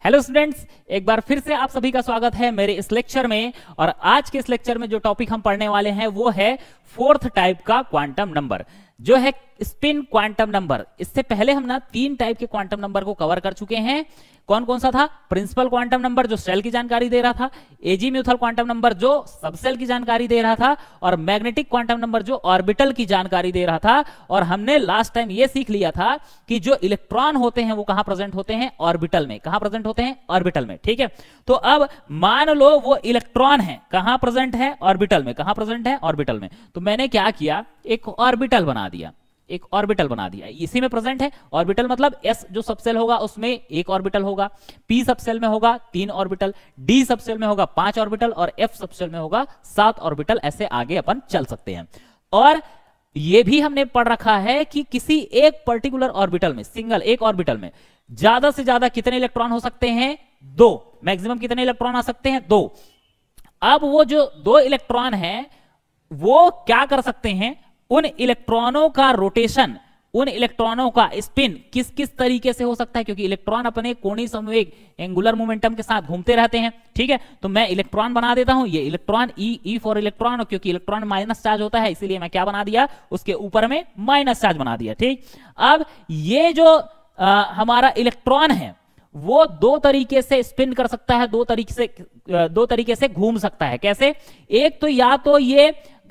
Hello students, एक बार फिर से आप सभी का स्वागत है मेरे इस लेक्चर में। और आज के इस लेक्चर में जो टॉपिक हम पढ़ने वाले हैं वो है फोर्थ टाइप का क्वांटम नंबर, जो है स्पिन क्वांटम नंबर। इससे पहले हम ना 3 टाइप के क्वांटम नंबर को कवर कर चुके हैं। कौन कौन सा था? प्रिंसिपल क्वांटम नंबर जो सेल की जानकारी दे रहा था, एजीम्यूथल क्वांटम नंबर जो सबसेल की जानकारी दे रहा था, और मैग्नेटिक क्वांटम नंबर जो ऑर्बिटल की जानकारी दे रहा था। और हमने लास्ट टाइम ये सीख लिया था कि जो इलेक्ट्रॉन होते हैं वो कहां प्रेजेंट होते हैं? ऑर्बिटल में। कहां प्रेजेंट होते हैं? ऑर्बिटल में। ठीक है, तो अब मान लो वो इलेक्ट्रॉन है, कहां प्रेजेंट है? ऑर्बिटल में। कहां प्रेजेंट है? ऑर्बिटल में। तो मैंने क्या किया, एक ऑर्बिटल बना दिया, एक ऑर्बिटल बना दिया, इसी में प्रेजेंट है। ऑर्बिटल मतलब s जो सबसेल होगा उसमें एक ऑर्बिटल होगा, p सबसेल में होगा 3 ऑर्बिटल, d सबसेल में होगा 5 ऑर्बिटल, और f सबसेल में होगा 7 ऑर्बिटल। ऐसे आगे अपन चल सकते हैं। और यह भी हमने पढ़ रखा है कि किसी एक पर्टिकुलर ऑर्बिटल में, सिंगल एक ऑर्बिटल में ज्यादा से ज्यादा कितने इलेक्ट्रॉन हो सकते हैं? 2। मैक्सिमम कितने इलेक्ट्रॉन आ सकते हैं? 2। अब वो जो 2 इलेक्ट्रॉन है वो क्या कर सकते हैं? उन इलेक्ट्रॉनों का रोटेशन, उन इलेक्ट्रॉनों का स्पिन किस किस तरीके से हो सकता है, क्योंकि इलेक्ट्रॉन अपने कोणीय संवेग एंगुलर मोमेंटम के साथ घूमते रहते हैं। ठीक है, तो मैं इलेक्ट्रॉन बना देता हूं, ये इलेक्ट्रॉन ई फॉर इलेक्ट्रॉन, क्योंकि इलेक्ट्रॉन माइनस चार्ज होता है इसीलिए मैं क्या बना दिया, उसके ऊपर में माइनस चार्ज बना दिया। ठीक, अब ये जो हमारा इलेक्ट्रॉन है वो 2 तरीके से स्पिन कर सकता है, 2 तरीके से घूम सकता है। कैसे? एक तो या तो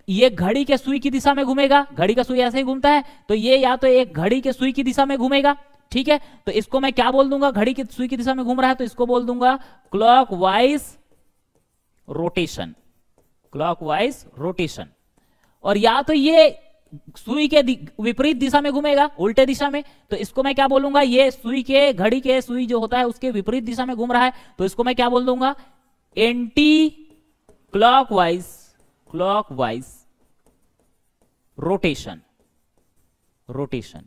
ये घड़ी के सुई की दिशा में घूमेगा, घड़ी का सुई ऐसे ही घूमता है, तो ये या तो एक घड़ी के सुई की दिशा में घूमेगा। ठीक है, तो इसको मैं क्या बोल दूंगा? घड़ी की सुई की दिशा में घूम रहा है तो इसको बोल दूंगा क्लॉकवाइज रोटेशन, क्लॉकवाइज रोटेशन। और या तो ये सुई के विपरीत दिशा में घूमेगा, उल्टे दिशा में, तो इसको मैं क्या बोलूंगा? ये सुई के, घड़ी के सुई जो होता है उसके विपरीत दिशा में घूम रहा है तो इसको मैं क्या बोल दूंगा? Anti clockwise, clockwise rotation, rotation.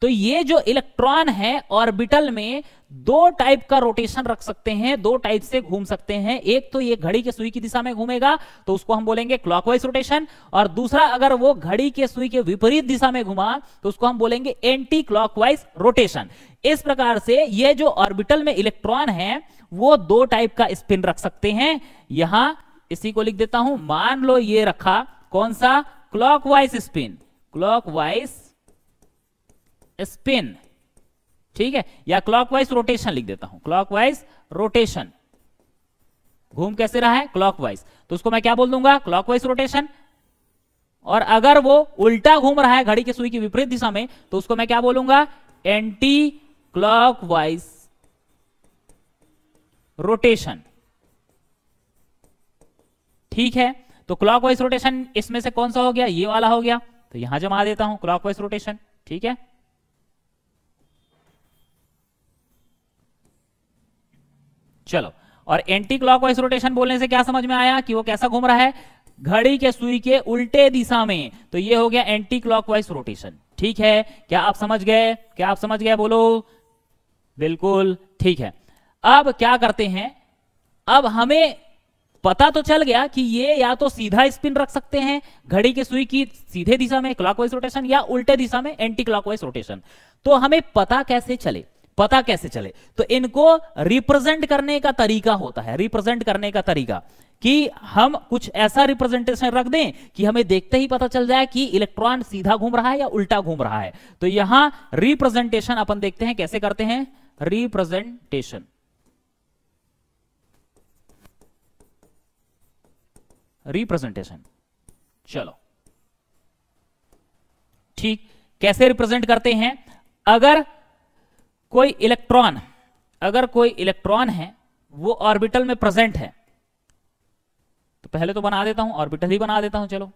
तो ये जो इलेक्ट्रॉन है ऑर्बिटल में 2 टाइप का रोटेशन रख सकते हैं, 2 टाइप से घूम सकते हैं। एक तो ये घड़ी के सुई की दिशा में घूमेगा तो उसको हम बोलेंगे क्लॉकवाइज रोटेशन, और दूसरा अगर वो घड़ी के सुई के विपरीत दिशा में घुमा तो उसको हम बोलेंगे एंटी क्लॉकवाइज रोटेशन। इस प्रकार से ये जो ऑर्बिटल में इलेक्ट्रॉन है वो 2 टाइप का स्पिन रख सकते हैं। यहां इसी को लिख देता हूं, मान लो ये रखा कौन सा? Clockwise spin, clockwise spin. ठीक है, या क्लॉकवाइज रोटेशन लिख देता हूं, क्लॉकवाइज रोटेशन। घूम कैसे रहा है? क्लॉकवाइज, तो उसको मैं क्या बोल दूंगा? Clockwise rotation. और अगर वो उल्टा घूम रहा है घड़ी के सुई की विपरीत दिशा में तो उसको मैं क्या बोलूंगा? Anti clockwise rotation. ठीक है, तो क्लॉकवाइज रोटेशन इसमें से कौन सा हो गया? ये वाला हो गया, तो यहां जमा देता हूं क्लॉकवाइज रोटेशन। ठीक है, चलो। और एंटी क्लॉकवाइज रोटेशन बोलने से क्या समझ में आया कि वो कैसा घूम रहा है? घड़ी के सुई के उल्टे दिशा में, तो ये हो गया एंटी क्लॉकवाइज रोटेशन। ठीक है, क्या आप समझ गए? क्या आप समझ गए? बोलो। बिल्कुल ठीक है। अब क्या करते हैं, अब हमें पता तो चल गया कि ये या तो सीधा स्पिन रख सकते हैं घड़ी के सुई की सीधे दिशा में क्लॉकवाइज रोटेशन, या उल्टे दिशा में एंटी क्लॉकवाइज रोटेशन। तो हमें पता कैसे चले? पता कैसे चले? तो इनको रिप्रेजेंट करने का तरीका होता है, रिप्रेजेंट करने का तरीका कि हम कुछ ऐसा रिप्रेजेंटेशन रख दें कि हमें देखते ही पता चल जाए कि इलेक्ट्रॉन सीधा घूम रहा है या उल्टा घूम रहा है। तो यहां रिप्रेजेंटेशन अपन देखते हैं कैसे करते हैं। Representation, representation. चलो ठीक, कैसे रिप्रेजेंट करते हैं? अगर कोई इलेक्ट्रॉन है वो ऑर्बिटल में प्रेजेंट है, तो पहले तो बना देता हूं, ऑर्बिटल ही बना देता हूं। चलो,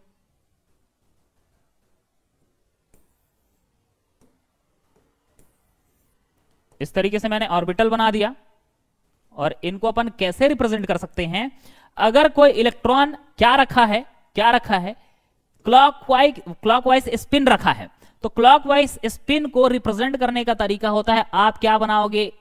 इस तरीके से मैंने ऑर्बिटल बना दिया। और इनको अपन कैसे रिप्रेजेंट कर सकते हैं? अगर कोई इलेक्ट्रॉन क्या रखा है, क्या रखा है? क्लॉकवाइज स्पिन रखा है, तो क्लॉकवाइज स्पिन को रिप्रेजेंट करने का तरीका होता है, आप क्या बनाओगे?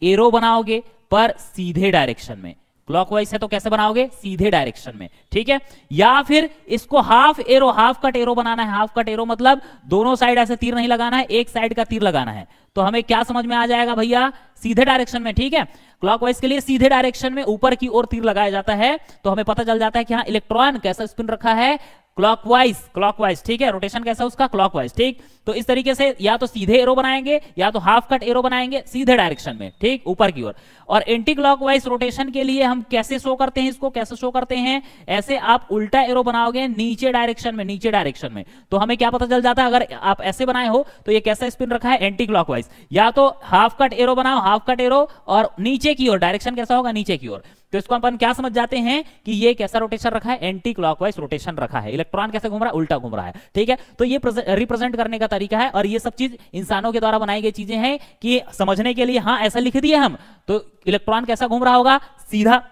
एरो बनाओगे, पर सीधे डायरेक्शन में। क्लॉकवाइज है तो कैसे बनाओगे? सीधे डायरेक्शन में। ठीक है, या फिर इसको half arrow, half cut arrow बनाना है। हाफ कट एरो मतलब दोनों साइड ऐसे तीर नहीं लगाना है, एक साइड का तीर लगाना है। तो हमें क्या समझ में आ जाएगा भैया? सीधे डायरेक्शन में, ठीक है। क्लॉकवाइज के लिए सीधे डायरेक्शन में ऊपर की ओर तीर लगाया जाता है, तो हमें पता चल जाता है कि हाँ इलेक्ट्रॉन कैसा स्पिन रखा है, क्लॉकवाइज, क्लॉकवाइज, ठीक है। रोटेशन कैसा उसका, क्लॉकवाइज, ठीक। तो इस तरीके से या तो सीधे एरो बनाएंगे या तो हाफ कट एरो बनाएंगे सीधे डायरेक्शन में, ठीक, ऊपर की ओर। और एंटी क्लॉकवाइज रोटेशन के लिए हम कैसे शो करते हैं, इसको कैसे शो करते हैं, ऐसे आप उल्टा एरो बनाओगे नीचे डायरेक्शन में, नीचे डायरेक्शन में, तो हमें क्या पता चल जाता है, अगर आप ऐसे बनाए हो तो ये कैसा स्पिन रखा है, एंटी क्लॉकवाइज। या तो हाफ कट एरो बनाओ, हाफ कट एरो, और नीचे की ओर डायरेक्शन कैसा होगा, नीचे की ओर, तो इसको अपन क्या समझ जाते हैं कि ये कैसा रोटेशन रखा है, एंटी क्लॉकवाइज रोटेशन रखा है। इलेक्ट्रॉन कैसे घूम रहा है, उल्टा घूम रहा है, ठीक है। तो ये रिप्रेजेंट करने का तरीका है, और ये सब चीज इंसानों के द्वारा बनाई गई चीजें हैं कि समझने के लिए, हाँ ऐसा लिख दिए हम तो इलेक्ट्रॉन कैसा घूम रहा होगा, सीधा।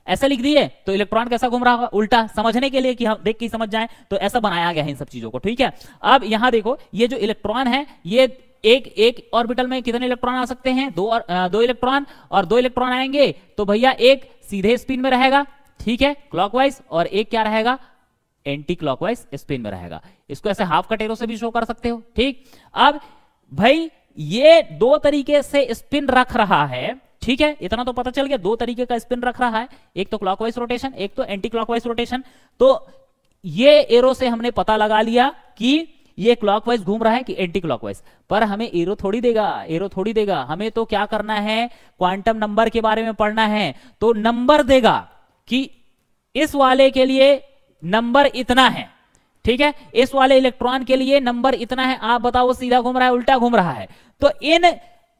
ऐसा लिख दिए तो इलेक्ट्रॉन कैसा घूम रहा होगा, उल्टा। समझने के लिए कि हम देख के समझ जाएं, तो ऐसा बनाया गया है इन सब चीजों को, ठीक है। अब यहां देखो, ये जो इलेक्ट्रॉन है, ये एक ऑर्बिटल में कितने इलेक्ट्रॉन आ सकते हैं, दो इलेक्ट्रॉन, और दो इलेक्ट्रॉन आएंगे तो भैया एक सीधे स्पिन में रहेगा, ठीक है, क्लॉकवाइज, और एक क्या रहेगा, एंटी क्लॉकवाइज स्पिन में रहेगा। इसको ऐसे हाफ कट एरो से भी शो कर सकते हो, ठीक। अब भाई ये दो तरीके से स्पिन रख रहा है, ठीक है, इतना तो पता चल गया, दो तरीके का स्पिन रख रहा है, एक तो क्लॉकवाइज रोटेशन, एक तो एंटी क्लॉकवाइज रोटेशन। तो ये एरो से हमने पता लगा लिया कि ये क्लॉकवाइज घूम रहा है कि एंटी क्लॉकवाइज, पर हमें एरो थोड़ी देगा, एरो थोड़ी देगा, हमें तो क्या करना है, क्वांटम नंबर के बारे में पढ़ना है। तो नंबर देगा कि इस वाले के लिए नंबर इतना है, ठीक है, इस वाले इलेक्ट्रॉन के लिए नंबर इतना है, आप बताओ सीधा घूम रहा है, उल्टा घूम रहा है। तो इन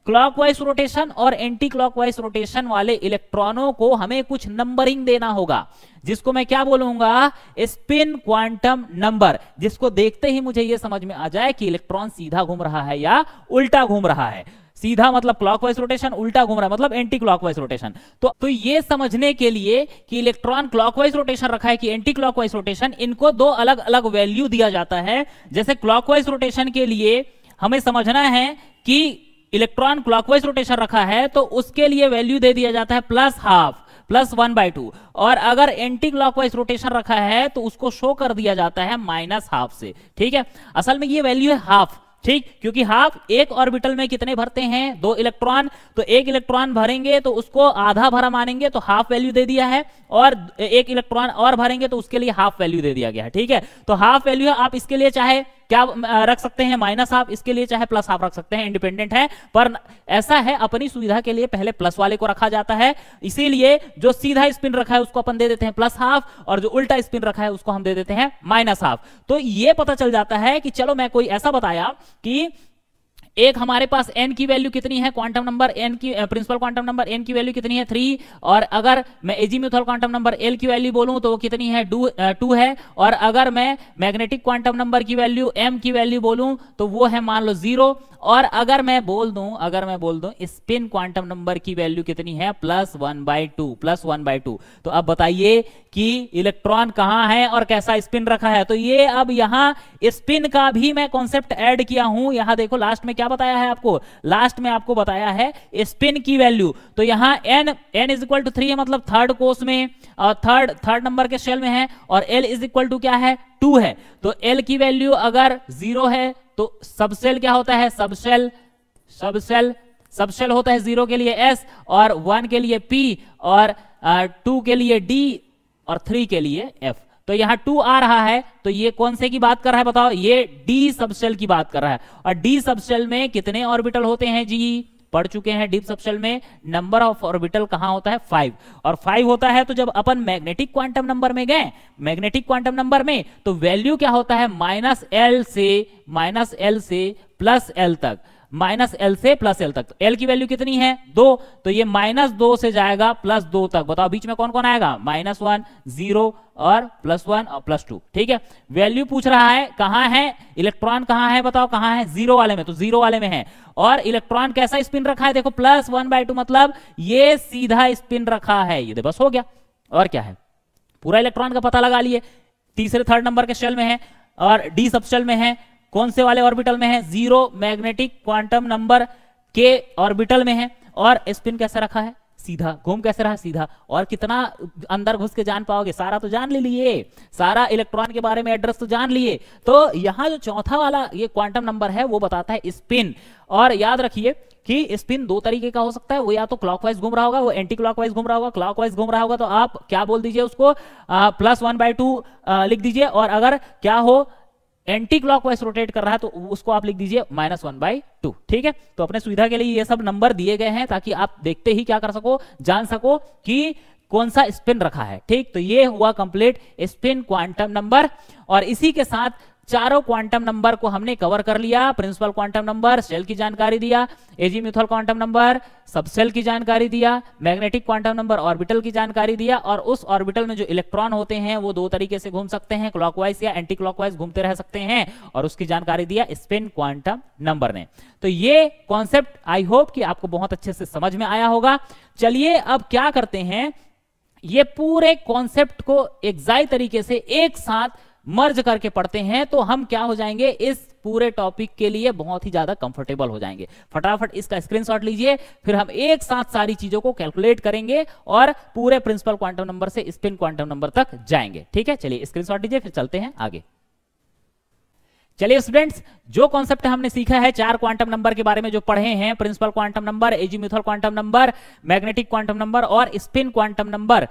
क्लॉकवाइज रोटेशन और एंटी क्लॉकवाइज रोटेशन वाले इलेक्ट्रॉनों को हमें कुछ नंबरिंग देना होगा, जिसको मैं क्या बोलूंगा, स्पिन क्वांटम नंबर, जिसको देखते ही मुझे यह समझ में आ जाए कि इलेक्ट्रॉन सीधा घूम रहा है या उल्टा घूम रहा है। सीधा मतलब क्लॉकवाइज रोटेशन, उल्टा घूम रहा है मतलब एंटी क्लॉकवाइज रोटेशन। तो ये समझने के लिए कि इलेक्ट्रॉन क्लॉकवाइज रोटेशन रखा है कि एंटी क्लॉकवाइज रोटेशन, इनको दो अलग अलग वैल्यू दिया जाता है। जैसे क्लॉकवाइज रोटेशन के लिए हमें समझना है कि इलेक्ट्रॉन क्लॉकवाइज रोटेशन रखा है तो उसके लिए वैल्यू दे दिया जाता है +½ +1/2, और अगर एंटी क्लॉकवाइज रोटेशन रखा है तो उसको शो कर दिया जाता है -½ से, ठीक है। असल में ये वैल्यू है हाफ, ठीक, क्योंकि हाफ एक ऑर्बिटल में कितने भरते हैं, 2 इलेक्ट्रॉन, तो एक इलेक्ट्रॉन भरेंगे तो उसको आधा भरा मानेंगे तो हाफ वैल्यू दे दिया है, और एक इलेक्ट्रॉन और भरेंगे तो उसके लिए हाफ वैल्यू दे दिया गया है, ठीक है। तो हाफ वैल्यू है, आप इसके लिए चाहे क्या रख सकते हैं, -½ इसके लिए चाहे +½ रख सकते हैं, इंडिपेंडेंट है, पर ऐसा है अपनी सुविधा के लिए पहले प्लस वाले को रखा जाता है, इसीलिए जो सीधा स्पिन रखा है उसको अपन दे देते हैं +½ और जो उल्टा स्पिन रखा है उसको हम दे देते हैं -½ तो ये पता चल जाता है कि चलो मैं कोई ऐसा बताया कि एक हमारे पास n की वैल्यू कितनी है, क्वांटम नंबर n की, प्रिंसिपल क्वांटम नंबर n की वैल्यू कितनी है 3, और अगर मैं एजीम्यूथल क्वांटम नंबर l की वैल्यू बोलूं तो वो कितनी है 2 है, और अगर मैं मैग्नेटिक क्वांटम नंबर की वैल्यू m की वैल्यू बोलूं तो वो है मान लो 0, और अगर मैं बोल दूं स्पिन क्वांटम नंबर की वैल्यू कितनी है +1/2 तो अब बताइए कि इलेक्ट्रॉन कहां है और कैसा स्पिन रखा है। तो ये अब यहां स्पिन का भी मैं कॉन्सेप्ट ऐड किया हूं। यहां देखो लास्ट में क्या बताया है आपको, लास्ट में आपको बताया है स्पिन की वैल्यू। तो यहां n = 3 है, मतलब थर्ड कोष में, और थर्ड नंबर के शेल में है, और l = क्या है 2 है। तो l की वैल्यू अगर 0 है तो सबसेल क्या होता है, सबसेल होता है 0 के लिए S, और 1 के लिए P, और 2 के लिए D, और 3 के लिए F। तो यहां 2 आ रहा है, तो ये कौन से की बात कर रहा है बताओ, ये D सबसेल की बात कर रहा है। और D सबसेल में कितने ऑर्बिटल होते हैं जी, पढ़ चुके हैं, डी सबसेल में नंबर ऑफ ऑर्बिटल कहां होता है 5, और 5 होता है। तो जब अपन मैग्नेटिक क्वांटम नंबर में गए, मैग्नेटिक क्वांटम नंबर में, तो वैल्यू क्या होता है -L से +L तक, -L से +L तक। तो L की वैल्यू कितनी है 2, तो ये -2 से जाएगा +2 तक। बताओ बीच में कौन कौन आएगा, -1, 0 और +1 और +2, ठीक है। वैल्यू पूछ रहा है कहां है इलेक्ट्रॉन, कहां है बताओ, कहां है 0 वाले में, तो 0 वाले में है। और इलेक्ट्रॉन कैसा स्पिन रखा है, देखो +1/2 मतलब ये सीधा स्पिन रखा है, ये बस हो गया। और क्या है, पूरा इलेक्ट्रॉन का पता लगा लिए, तीसरे थर्ड नंबर के शेल में है, और डी सबशेल में है, कौन से वाले ऑर्बिटल में है, 0 मैग्नेटिक क्वांटम नंबर के ऑर्बिटल में है, और स्पिन कैसे रखा है, सीधा। घूम कैसे रहा? सीधा। और कितना अंदर घुस के जान पाओगे? सारा तो जान ले लिए, सारा इलेक्ट्रॉन के बारे में एड्रेस तो जान लिए। तो यहां जो चौथा वाला ये क्वांटम नंबर है वो बताता है स्पिन। और याद रखिए कि स्पिन दो तरीके का हो सकता है, वो या तो क्लॉकवाइज घूम रहा होगा, वो एंटी क्लॉकवाइज घूम रहा होगा। क्लॉकवाइज घूम रहा होगा तो आप क्या बोल दीजिए उसको, +1/2 लिख दीजिए। और अगर क्या हो एंटी क्लॉकवाइज रोटेट कर रहा है तो उसको आप लिख दीजिए -1/2। ठीक है, तो अपने सुविधा के लिए ये सब नंबर दिए गए हैं ताकि आप देखते ही क्या कर सको, जान सको कि कौन सा स्पिन रखा है। ठीक, तो ये हुआ कंप्लीट स्पिन क्वांटम नंबर। और इसी के साथ चारों क्वांटम नंबर को हमने कवर कर लिया। प्रिंसिपल क्वांटम नंबर, शेल की जानकारी दिया, एजीम्यूथल क्वांटम नंबर, सबसेल की जानकारी दिया, मैग्नेटिक क्वांटम नंबर, ऑर्बिटल की जानकारी दिया। और उस ऑर्बिटल में जो इलेक्ट्रॉन होते हैं वो दो तरीके से घूम सकते हैं, क्लॉकवाइज या एंटी क्लॉकवाइज घूमते रह सकते हैं। और उसकी जानकारी दिया स्पिन क्वांटम नंबर ने। तो ये कॉन्सेप्ट आई होप कि आपको बहुत अच्छे से समझ में आया होगा। चलिए अब क्या करते हैं, ये पूरे कॉन्सेप्ट को एग्जैक्ट तरीके से एक साथ मर्ज करके पढ़ते हैं तो हम क्या हो जाएंगे, इस पूरे टॉपिक के लिए बहुत ही ज्यादा कंफर्टेबल हो जाएंगे। फटाफट इसका स्क्रीनशॉट लीजिए, फिर हम एक साथ सारी चीजों को कैलकुलेट करेंगे और पूरे प्रिंसिपल क्वांटम नंबर से स्पिन क्वांटम नंबर तक जाएंगे। ठीक है, चलिए स्क्रीनशॉट लीजिए, फिर चलते हैं आगे। चलिए स्टूडेंट्स, जो कॉन्सेप्ट हमने सीखा है चार क्वांटम नंबर के बारे में जो पढ़े हैं, principal quantum number, azimuthal quantum number, magnetic quantum number और स्पिन क्वांटम नंबर,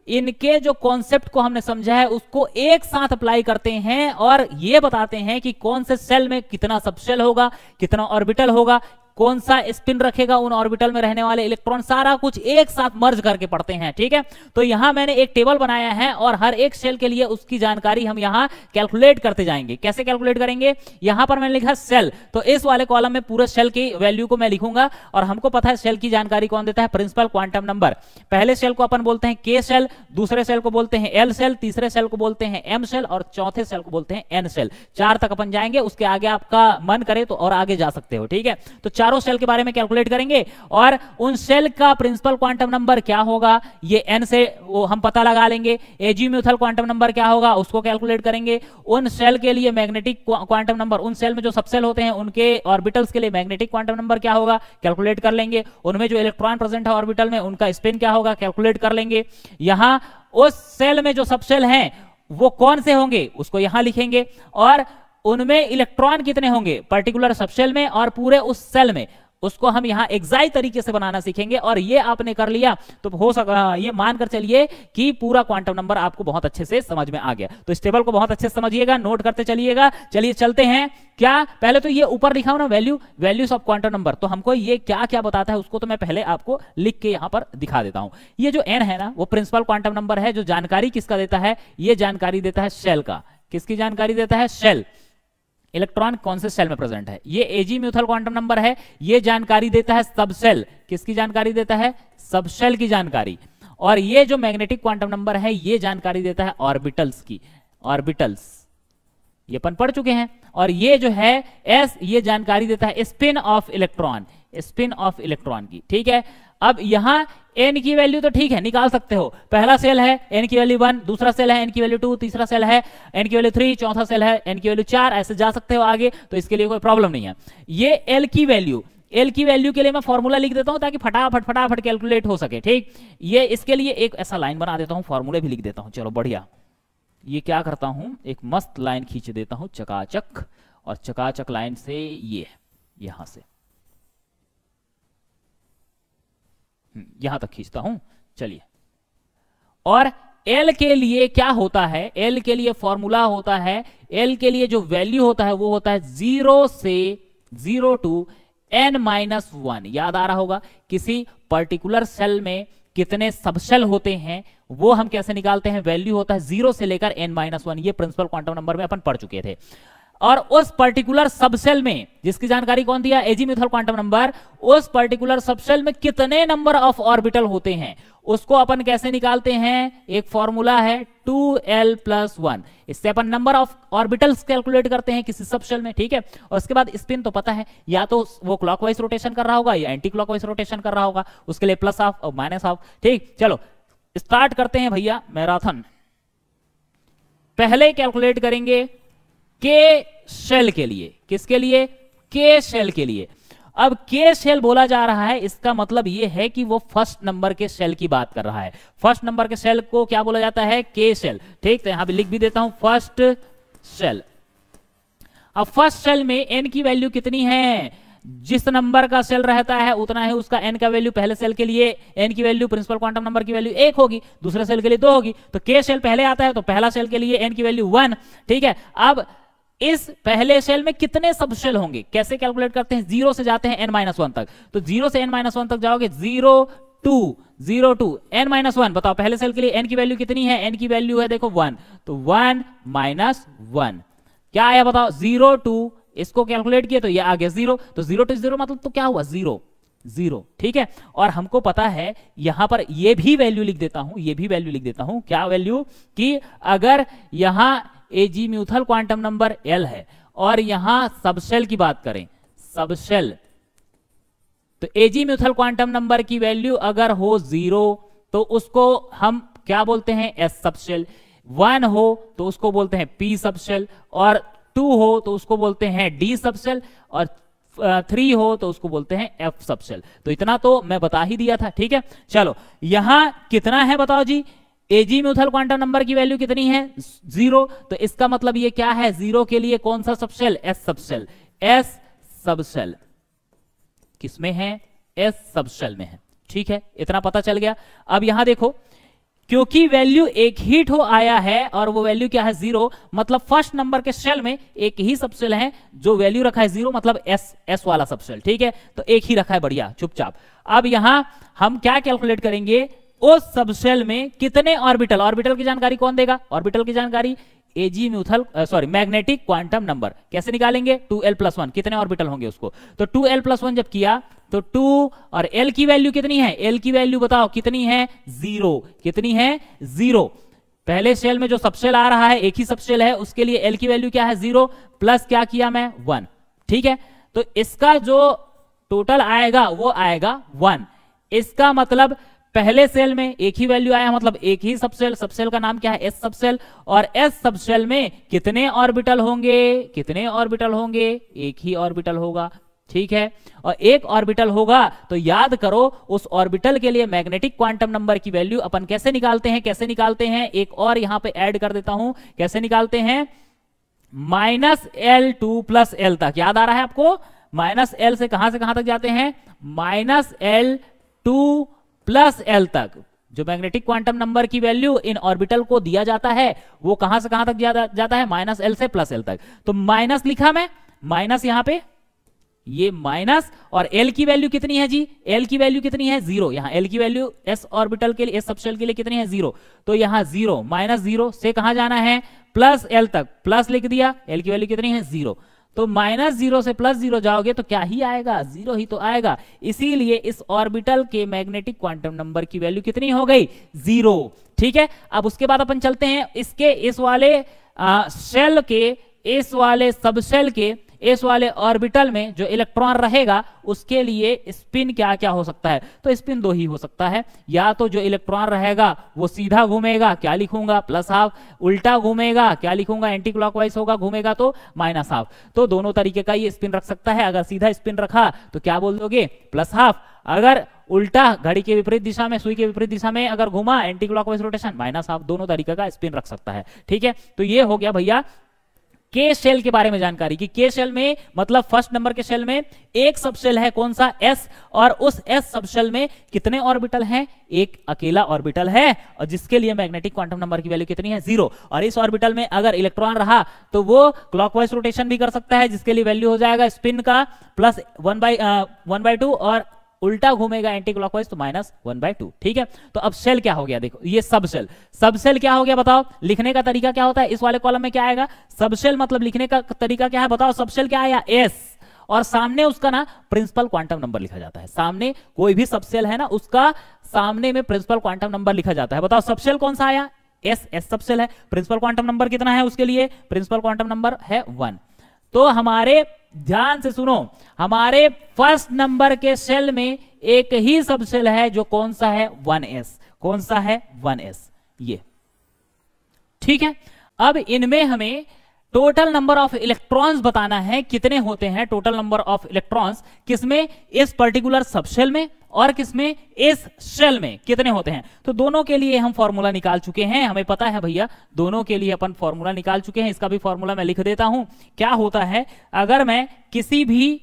इनके जो कॉन्सेप्ट को हमने समझा है उसको एक साथ अप्लाई करते हैं और ये बताते हैं कि कौन से सेल में कितना सबशेल होगा, कितना ऑर्बिटल होगा, कौन सा स्पिन रखेगा उन ऑर्बिटल में रहने वाले इलेक्ट्रॉन, सारा कुछ एक साथ मर्ज करके पढ़ते हैं। ठीक है, तो यहां मैंने एक टेबल बनाया है और हर एक सेल के लिए उसकी जानकारी हम यहां कैलकुलेट करते जाएंगे। कैसे कैलकुलेट करेंगे, यहां पर मैंने लिखा सेल, तो इस वाले कॉलम में पूरे सेल की वैल्यू को मैं लिखूंगा। और हमको पता है सेल की जानकारी कौन देता है, प्रिंसिपल क्वांटम नंबर। पहले सेल को अपन बोलते हैं के सेल, दूसरे सेल को बोलते हैं एल सेल, तीसरे सेल को बोलते हैं एम सेल और चौथे सेल को बोलते हैं एन सेल। 4 तक अपन जाएंगे, उसके आगे आपका मन करे तो और आगे जा सकते हो। ठीक है, तो चारों सेल के बारे में कैलकुलेट करेंगे और उन सेल का प्रिंसिपल क्वांटम नंबर क्या होगा ये एन से वो हम पता लगा लेंगे। एजीम्यूथल क्वांटम नंबर क्या होगा उसको कैलकुलेट करेंगे। उन सेल के लिए मैग्नेटिक क्वांटम नंबर, उन सेल में जो सबसेल होते हैं उनके ऑर्बिटल्स के लिए मैग्नेटिक क्वांटम नंबर क्या होगा कैलकुलेट कर लेंगे। उनमें जो इलेक्ट्रॉन प्रेजेंट है ऑर्बिटल में उनका स्पिन क्या होगा कैलकुलेट कर लेंगे। यहां उस सेल में जो सबसेल हैं वो कौन से होंगे उसको यहां लिखेंगे और उनमें इलेक्ट्रॉन कितने होंगे पर्टिकुलर सबसेल में और पूरे उस सेल में, उसको हम यहां एग्जैक्ट तरीके से बनाना सीखेंगे। और ये आपने कर लिया तो हो सका ये मानकर चलिए कि पूरा क्वांटम नंबर आपको बहुत अच्छे से समझ में आ गया। तो इस टेबल को बहुत अच्छे से समझिएगा, नोट करते चलिएगा। चलिए चलते हैं। क्या पहले तो ये ऊपर लिखा हूं ना वैल्यूज ऑफ क्वांटम नंबर, तो हमको ये क्या क्या बताता है उसको तो मैं पहले आपको लिख के यहां पर दिखा देता हूं। ये जो एन है ना वो प्रिंसिपल क्वांटम नंबर है। जो जानकारी किसका देता है, ये जानकारी देता है शेल का। किसकी जानकारी देता है, शेल। इलेक्ट्रॉन कौन से सेल में प्रेजेंट है। ये एजीम्यूथल क्वांटम नंबर है, ये जानकारी देता है सबसेल। किसकी जानकारी देता है, सबसेल की जानकारी। और ये जो मैग्नेटिक क्वांटम नंबर है ये जानकारी देता है ऑर्बिटल्स की, ऑर्बिटल्स ये अपन पढ़ चुके हैं। और ये जो है एस, ये जानकारी देता है spin off electron, spin off electron की। ठीक है, अब यहां एन की वैल्यू तो ठीक है निकाल सकते हो। पहला सेल है एन की वैल्यू 1, दूसरा सेल है एन की वैल्यू 2, तीसरा सेल है एन की वैल्यू 3, चौथा सेल है एन की वैल्यू 4, ऐसे जा सकते हो आगे, तो इसके लिए कोई प्रॉब्लम नहीं है। ये एल की वैल्यू के लिए मैं फॉर्मूला लिख देता हूं ताकि फटाफट कैलकुलेट हो सके। ठीक, ये इसके लिए एक ऐसा लाइन बना देता हूं, फॉर्मूले भी लिख देता हूं। चलो बढ़िया, ये क्या करता हूं, एक मस्त लाइन खींच देता हूं चकाचक, और चकाचक लाइन से ये यहां से यहां तक खींचता हूं। चलिए, और एल के लिए क्या होता है, एल के लिए फॉर्मूला होता है, एल के लिए जो वैल्यू होता है वो होता है 0 से 0 टू n-1। याद आ रहा होगा, किसी पर्टिकुलर सेल में कितने सबसेल होते हैं वो हम कैसे निकालते हैं, वैल्यू होता है 0 से लेकर n-1। ये प्रिंसिपल क्वांटम नंबर में अपन पढ़ चुके थे। और उस पर्टिकुलर सबसेल में जिसकी जानकारी कौन दिया, एजीम्यूथल क्वांटम नंबर, उस पर्टिकुलर सबसेल में कितने नंबर ऑफ ऑर्बिटल होते हैं उसको अपन कैसे निकालते हैं, एक फॉर्मूला है 2l+1। इससे अपन नंबर ऑफ ऑर्बिटल्स कैलकुलेट करते हैं किसी सबसेल में। ठीक है, और उसके बाद स्पिन तो पता है, या तो वो क्लॉकवाइज रोटेशन कर रहा होगा या एंटी क्लॉकवाइज रोटेशन कर रहा होगा, उसके लिए प्लस ऑफ और माइनस ऑफ। ठीक, चलो स्टार्ट करते हैं भैया मैराथन। पहले कैलकुलेट करेंगे के शेल के लिए। किसके लिए, के शेल के लिए। अब के शेल बोला जा रहा है, इसका मतलब यह है कि वो फर्स्ट नंबर के शेल की बात कर रहा है। फर्स्ट नंबर के शेल को क्या बोला जाता है? के शेल। ठीक, तो यहां पे लिख भी देता हूं फर्स्ट शेल। अब फर्स्ट शेल में एन की वैल्यू कितनी है? जिस नंबर का सेल रहता है उतना है उसका एन का वैल्यू। पहले सेल के लिए एन की वैल्यू प्रिंसिपल क्वांटम नंबर की वैल्यू 1 होगी, दूसरे सेल के लिए 2 होगी। तो के सेल पहले आता है तो पहला सेल के लिए एन की वैल्यू 1। ठीक है, अब इस पहले सेल में कितने सब सेल होंगे? कैसे कैलकुलेट करते हैं? 0 से जाते हैं n-1 तक। तो 0 से n-1 तक जाओगे, 0 2 0 2 n-1। बताओ पहले सेल के लिए एन की वैल्यू कितनी है? एन की वैल्यू है देखो 1, तो 1 - 1 क्या आया बताओ? 0 2। इसको कैलकुलेट किया तो ये आ गया 0। तो 0 to 0 मतलब तो क्या हुआ? 0 0। ठीक है, और हमको पता है यहां पर ये भी वैल्यू लिख देता हूं, ये भी वैल्यू लिख देता हूं। क्या वैल्यू? कि अगर यहां एजीम्यूथल क्वांटम नंबर L है और यहां सबसेल की बात करें, सबसेल, तो एजीम्यूथल क्वांटम नंबर की वैल्यू अगर हो 0 तो उसको हम क्या बोलते हैं? S subshell. 1 हो तो उसको बोलते हैं P सबसेल, और 2 हो तो उसको बोलते हैं D सबसेल, और 3 हो तो उसको बोलते हैं F सबसेल। तो इतना तो मैं बता ही दिया था। ठीक है, चलो यहां कितना है बताओ जी? एजीम्यूथल क्वांटम नंबर की वैल्यू कितनी है? 0। तो इसका मतलब ये क्या है? 0 के लिए कौन सा subshell? S subshell. S subshell किसमें है? S सबसेल में है। ठीक है, इतना पता चल गया। अब यहां देखो, क्योंकि वैल्यू एक ही ठो आया है और वो वैल्यू क्या है? 0, मतलब फर्स्ट नंबर के सेल में एक ही सबसेल है जो वैल्यू रखा है 0, मतलब S वाला सबसेल। ठीक है, तो एक ही रखा है, बढ़िया चुपचाप। अब यहां हम क्या कैलकुलेट करेंगे? उस सबसेल में कितने ऑर्बिटल, ऑर्बिटल की जानकारी कौन देगा? ऑर्बिटल की जानकारी एजीम्यूथल मैग्नेटिक क्वांटम नंबर। कैसे निकालेंगे? 2l+1 कितने ऑर्बिटल होंगे उसको। तो 2l+1 जब किया तो 2 और l की वैल्यू कितनी है? l की वैल्यू बताओ कितनी है? 0। कितनी है? 0। पहले सेल में जो सबसेल आ रहा है, एक ही सबसेल है, उसके लिए l की वैल्यू क्या है? 0, प्लस क्या किया मैं? 1। ठीक है, तो इसका जो टोटल आएगा वो आएगा 1। इसका मतलब पहले सेल में एक ही वैल्यू आया, मतलब एक ही सबसेल। सबसेल का नाम क्या है? S subshell. और S सबसेल में कितने ऑर्बिटल होंगे? कितने ऑर्बिटल होंगे? एक ही ऑर्बिटल होगा। ठीक है, और एक ऑर्बिटल होगा तो याद करो उस ऑर्बिटल के लिए मैग्नेटिक क्वांटम नंबर की वैल्यू अपन कैसे निकालते हैं? कैसे निकालते हैं? एक और यहां पे ऐड कर देता हूं। कैसे निकालते हैं? -L2 + L तक। याद आ रहा है आपको? -L से कहां तक जाते हैं? -L2 + L तक। जो मैग्नेटिक क्वांटम नंबर की वैल्यू इन ऑर्बिटल को दिया जाता है वो कहां से कहां तक जाता है? -L से +L तक। तो माइनस लिखा मैं, माइनस यहां पे ये माइनस, और L की वैल्यू कितनी है जी? L की वैल्यू कितनी है? 0। यहां L की वैल्यू S ऑर्बिटल के लिए, S सबसेल के लिए कितनी है? 0। तो यहां 0 -0 से कहां जाना है? +L तक। प्लस लिख दिया, L की वैल्यू कितनी है? 0। तो -0 से +0 जाओगे तो क्या ही आएगा? 0 ही तो आएगा। इसीलिए इस ऑर्बिटल के मैग्नेटिक क्वांटम नंबर की वैल्यू कितनी हो गई? 0। ठीक है, अब उसके बाद अपन चलते हैं इसके इस वाले सेल के, इस वाले सबसेल के इस वाले ऑर्बिटल में जो इलेक्ट्रॉन रहेगा उसके लिए स्पिन क्या क्या हो सकता है? तो स्पिन 2 ही हो सकता है। या तो जो इलेक्ट्रॉन रहेगा वो सीधा घूमेगा, क्या लिखूंगा? +½ उल्टा घूमेगा, क्या लिखूंगा? एंटी क्लॉकवाइज होगा, घूमेगा तो -½ तो दोनों तरीके का ये स्पिन रख सकता है। अगर सीधा स्पिन रखा तो क्या बोल दोगे? +½ अगर उल्टा घड़ी के विपरीत दिशा में, सुई के विपरीत दिशा में अगर घुमा, एंटी क्लॉकवाइज रोटेशन, -½ दोनों तरीके का स्पिन रख सकता है। ठीक है, तो ये हो गया भैया के शेल के बारे में जानकारी कि के शेल में मतलब फर्स्ट नंबर के शेल में एक सबसेल है, कौन सा? S, और उस S सबसेल में कितने ऑर्बिटल हैं? एक अकेला ऑर्बिटल है, और जिसके लिए मैग्नेटिक क्वांटम नंबर की वैल्यू कितनी है? 0। और इस ऑर्बिटल में अगर इलेक्ट्रॉन रहा तो वो क्लॉकवाइज रोटेशन भी कर सकता है, जिसके लिए वैल्यू हो जाएगा स्पिन का +1/2, और उल्टा घूमेगा एंटी क्लॉकवाइज तो -1/2। ठीक है, तो अब सेल क्या हो गया? देखो ये सबसेल। सबसेल क्या हो गया बताओ? लिखने का तरीका क्या होता है? इस वाले कॉलम में क्या आएगा? सबसेल मतलब लिखने का तरीका क्या है बताओ? सबसेल क्या आया? S, और सामने उसका ना प्रिंसिपल क्वांटम नंबर लिखा जाता है। सामने कोई भी सबसेल है ना, उसका सामने में प्रिंसिपल क्वांटम नंबर लिखा जाता है। बताओ सबसेल कौन सा आया? S सबसेल है। प्रिंसिपल क्वांटम नंबर कितना है उसके लिए? प्रिंसिपल क्वांटम नंबर है 1। तो हमारे, ध्यान से सुनो, हमारे फर्स्ट नंबर के सेल में एक ही सबसेल है जो कौन सा है? 1s। कौन सा है? 1s। ये ठीक है। अब इनमें हमें टोटल नंबर ऑफ इलेक्ट्रॉन्स बताना है कितने होते हैं, टोटल नंबर ऑफ इलेक्ट्रॉन्स किसमें, इस पर्टिकुलर सबशेल में और किसमें, इस शेल में कितने होते हैं। तो दोनों के लिए हम फॉर्मूला निकाल चुके हैं, हमें पता है भैया दोनों के लिए अपन फॉर्मूला निकाल चुके हैं। इसका भी फॉर्मूला मैं लिख देता हूं। क्या होता है, अगर मैं किसी भी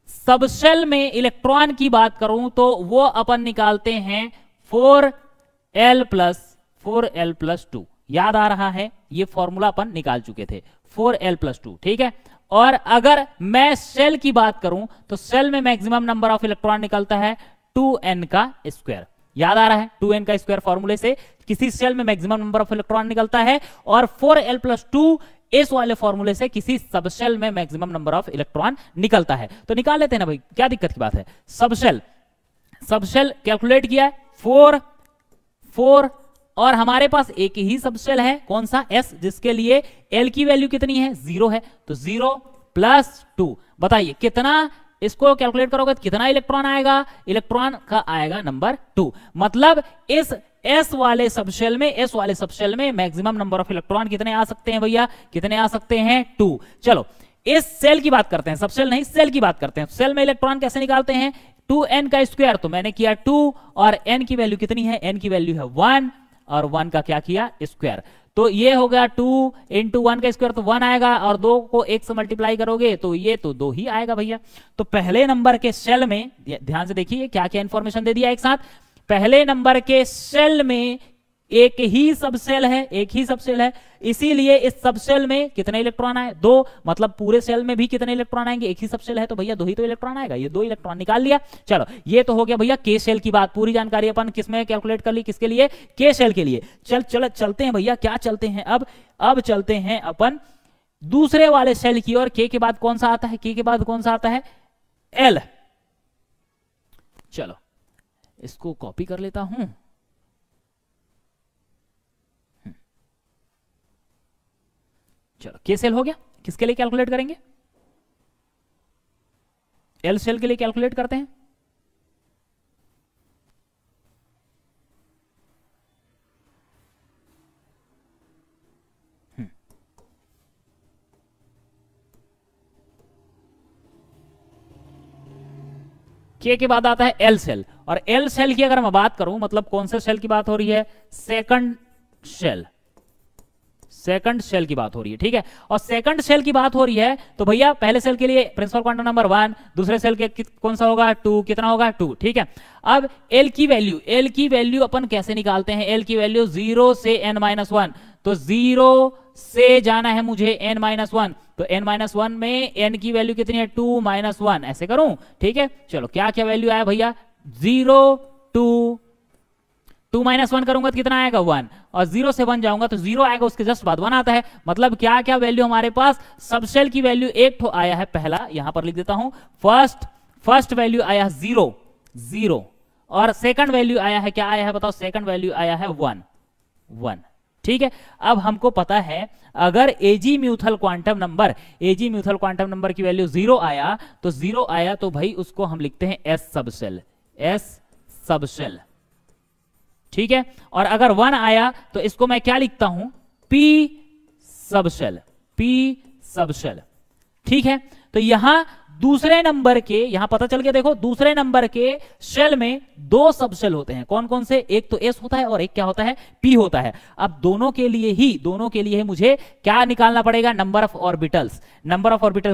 सबशेल में इलेक्ट्रॉन की बात करूं तो वो अपन निकालते हैं 4l + 2। याद आ रहा है, ये फॉर्मूला अपन निकाल चुके थे 4l + 2, ठीक है। और अगर मैं शेल की बात करूं तो शेल में मैक्सिमम नंबर ऑफ इलेक्ट्रॉन निकलता है 2n का स्क्वायर। याद आ रहा है, 2n का स्क्वायर फॉर्मूले से किसी शेल में मैक्सिमम नंबर ऑफ इलेक्ट्रॉन निकलता है, और 4l + 2 इस वाले फॉर्मूले से किसी सबशेल में मैक्सिमम नंबर ऑफ इलेक्ट्रॉन निकलता है। तो निकाल लेते हैं ना भाई, क्या दिक्कत की बात है। सबशेल कैलकुलेट किया है 4 और हमारे पास एक ही सबशेल है, कौन सा, S, जिसके लिए L की वैल्यू कितनी है, 0 है। तो 0 + 2, बताइए कितना, इसको कैलकुलेट करोगे तो कितना इलेक्ट्रॉन आएगा, इलेक्ट्रॉन का आएगा नंबर 2। मतलब इस S वाले सबशेल में मैक्सिमम नंबर ऑफ इलेक्ट्रॉन कितने आ सकते हैं भैया, कितने आ सकते हैं, 2। चलो इस सेल की बात करते हैं, सबशेल नहीं, सेल की बात करते हैं। सेल में इलेक्ट्रॉन कैसे निकालते हैं, 2n का स्क्वायर, तो मैंने किया 2 और n की वैल्यू कितनी है, n की वैल्यू है 1 और 1 का क्या किया, स्क्वायर। तो ये हो गया 2 × 1 का स्क्वायर, तो 1 आएगा, और 2 को 1 से मल्टीप्लाई करोगे तो ये तो 2 ही आएगा भैया। तो पहले नंबर के सेल में ध्यान से देखिए क्या क्या इंफॉर्मेशन दे दिया एक साथ। पहले नंबर के सेल में एक ही सबसेल है, इसीलिए इस सबसेल में कितने इलेक्ट्रॉन आए, 2। मतलब पूरे सेल में भी कितने इलेक्ट्रॉन आएंगे, एक ही सबसेल है तो भैया 2 ही तो इलेक्ट्रॉन आएगा, ये 2 इलेक्ट्रॉन निकाल लिया। चलो ये तो हो गया भैया के सेल की बात, पूरी जानकारी अपन किसमें कैलकुलेट कर ली, किसके लिए, के सेल के लिए। चलते हैं भैया, क्या चलते हैं अब चलते हैं अपन दूसरे वाले सेल की ओर। के बाद कौन सा आता है, के बाद कौन सा आता है, एल। चलो इसको कॉपी कर लेता हूं। चलो के सेल हो गया, किसके लिए कैलकुलेट करेंगे, एल सेल के लिए कैलकुलेट करते हैं। के बाद आता है एल सेल, और एल सेल की अगर मैं बात करूं, मतलब कौन से सेल की बात हो रही है, सेकंड सेल की बात हो रही है, ठीक है। और सेकंड सेल की बात हो रही है तो भैया पहले सेल के लिए प्रिंसिपल क्वांटम नंबर 1, दूसरे सेल के कौन सा होगा, 2, कितना होगा, 2, ठीक है। अब एल की वैल्यू अपन कैसे निकालते हैं, एल की वैल्यू 0 से n-1, तो 0 से जाना है मुझे n-1, तो n-1 में n की वैल्यू कितनी है, 2 - 1, ऐसे करूं, ठीक है। चलो क्या क्या वैल्यू आया भैया, 0 2 -1 करूंगा तो कितना आएगा, 1, और 0 से 1 जाऊंगा तो 0 आएगा, उसके जस्ट बाद 1 आता है। मतलब क्या क्या वैल्यू हमारे पास, सबसेल की वैल्यू एक तो आया है, पहला यहां पर लिख देता हूं, फर्स्ट वैल्यू आया 0, और सेकंड वैल्यू आया है, क्या आया है बताओ, सेकंड वैल्यू आया है 1, ठीक है। अब हमको पता है अगर एजी म्यूथल क्वांटम नंबर की वैल्यू 0 आया तो भाई उसको हम लिखते हैं एस सबसेल, ठीक है। और अगर 1 आया तो इसको मैं क्या लिखता हूं, पी सबसेल, ठीक है। तो यहां दूसरे नंबर के, यहां पता चल गया, देखो दूसरे नंबर के शेल में 2 सबसेल होते हैं, कौन कौन से, एक तो एस होता है और एक क्या होता है, पी होता है। अब दोनों के लिए ही मुझे क्या निकालना पड़ेगा, नंबर ऑफ ऑर्बिटल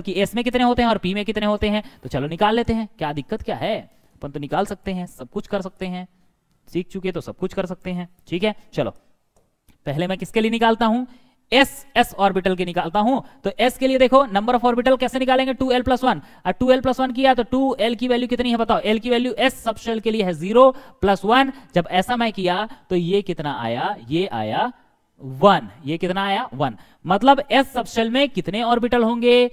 की एस में कितने होते हैं और पी में कितने होते हैं। तो चलो निकाल लेते हैं, क्या दिक्कत क्या है, अपन तो निकाल सकते हैं, सब कुछ कर सकते हैं, सीख चुके तो सब कुछ कर सकते हैं, ठीक है। चलो पहले मैं किसके लिए निकालता हूं, एस ऑर्बिटल के निकालता हूं। तो एस के लिए देखो नंबर ऑफ ऑर्बिटल कैसे निकालेंगे, 2l + 1, और 2l + 1 किया तो 2l की वैल्यू कितनी है बताओ, l की वैल्यू एस सबशेल के लिए है 0 + 1। जब ऐसा मैं किया तो ये कितना आया, ये आया 1, ये कितना आया 1। मतलब एस सबशेल में कितने ऑर्बिटल होंगे,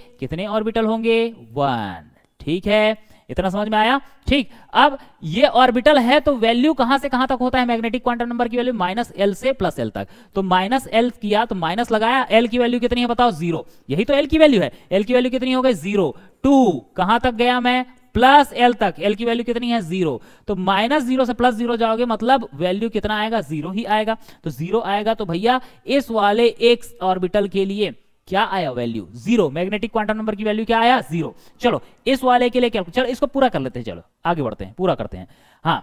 1, ठीक है। इतना समझ में आया, ठीक। अब ये ऑर्बिटल है तो वैल्यू कहां से कहां तक होता है, मैग्नेटिक क्वांटम नंबर की वैल्यू -l से +l तक। तो -l किया तो माइनस लगाया, l की वैल्यू कितनी है बताओ, 0, यही तो l की वैल्यू है, l की वैल्यू कितनी हो गई 0, 2 कहां तक गया मैं, +l तक, l की वैल्यू कितनी है 0, तो -0 से +0 जाओगे मतलब वैल्यू कितना आएगा, 0 ही आएगा। तो 0 आएगा तो भैया इस वाले एक ऑर्बिटल के लिए क्या आया वैल्यू? 0। मैग्नेटिक क्वांटम नंबर की वैल्यू क्या आया? 0। चलो इस वाले के लिए क्या, चलो इसको पूरा कर लेते हैं, चलो आगे बढ़ते हैं, पूरा करते हैं। हाँ,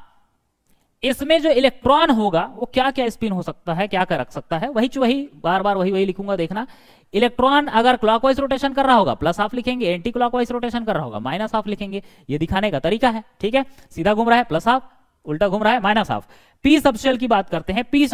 इसमें जो इलेक्ट्रॉन होगा वो क्या क्या स्पिन हो सकता है, क्या क्या रख सकता है, वही बार बार वही लिखूंगा, देखना। इलेक्ट्रॉन अगर क्लॉकवाइज रोटेशन कर रहा होगा प्लस हाफ लिखेंगे, एंटी क्लॉकवाइज रोटेशन कर रहा होगा माइनस हाफ लिखेंगे। ये दिखाने का तरीका है, ठीक है। सीधा घूम रहा है प्लस हाफ, उल्टा घूम रहा है माइनस हाफ। पी सबशेल की बात करते हैं। पी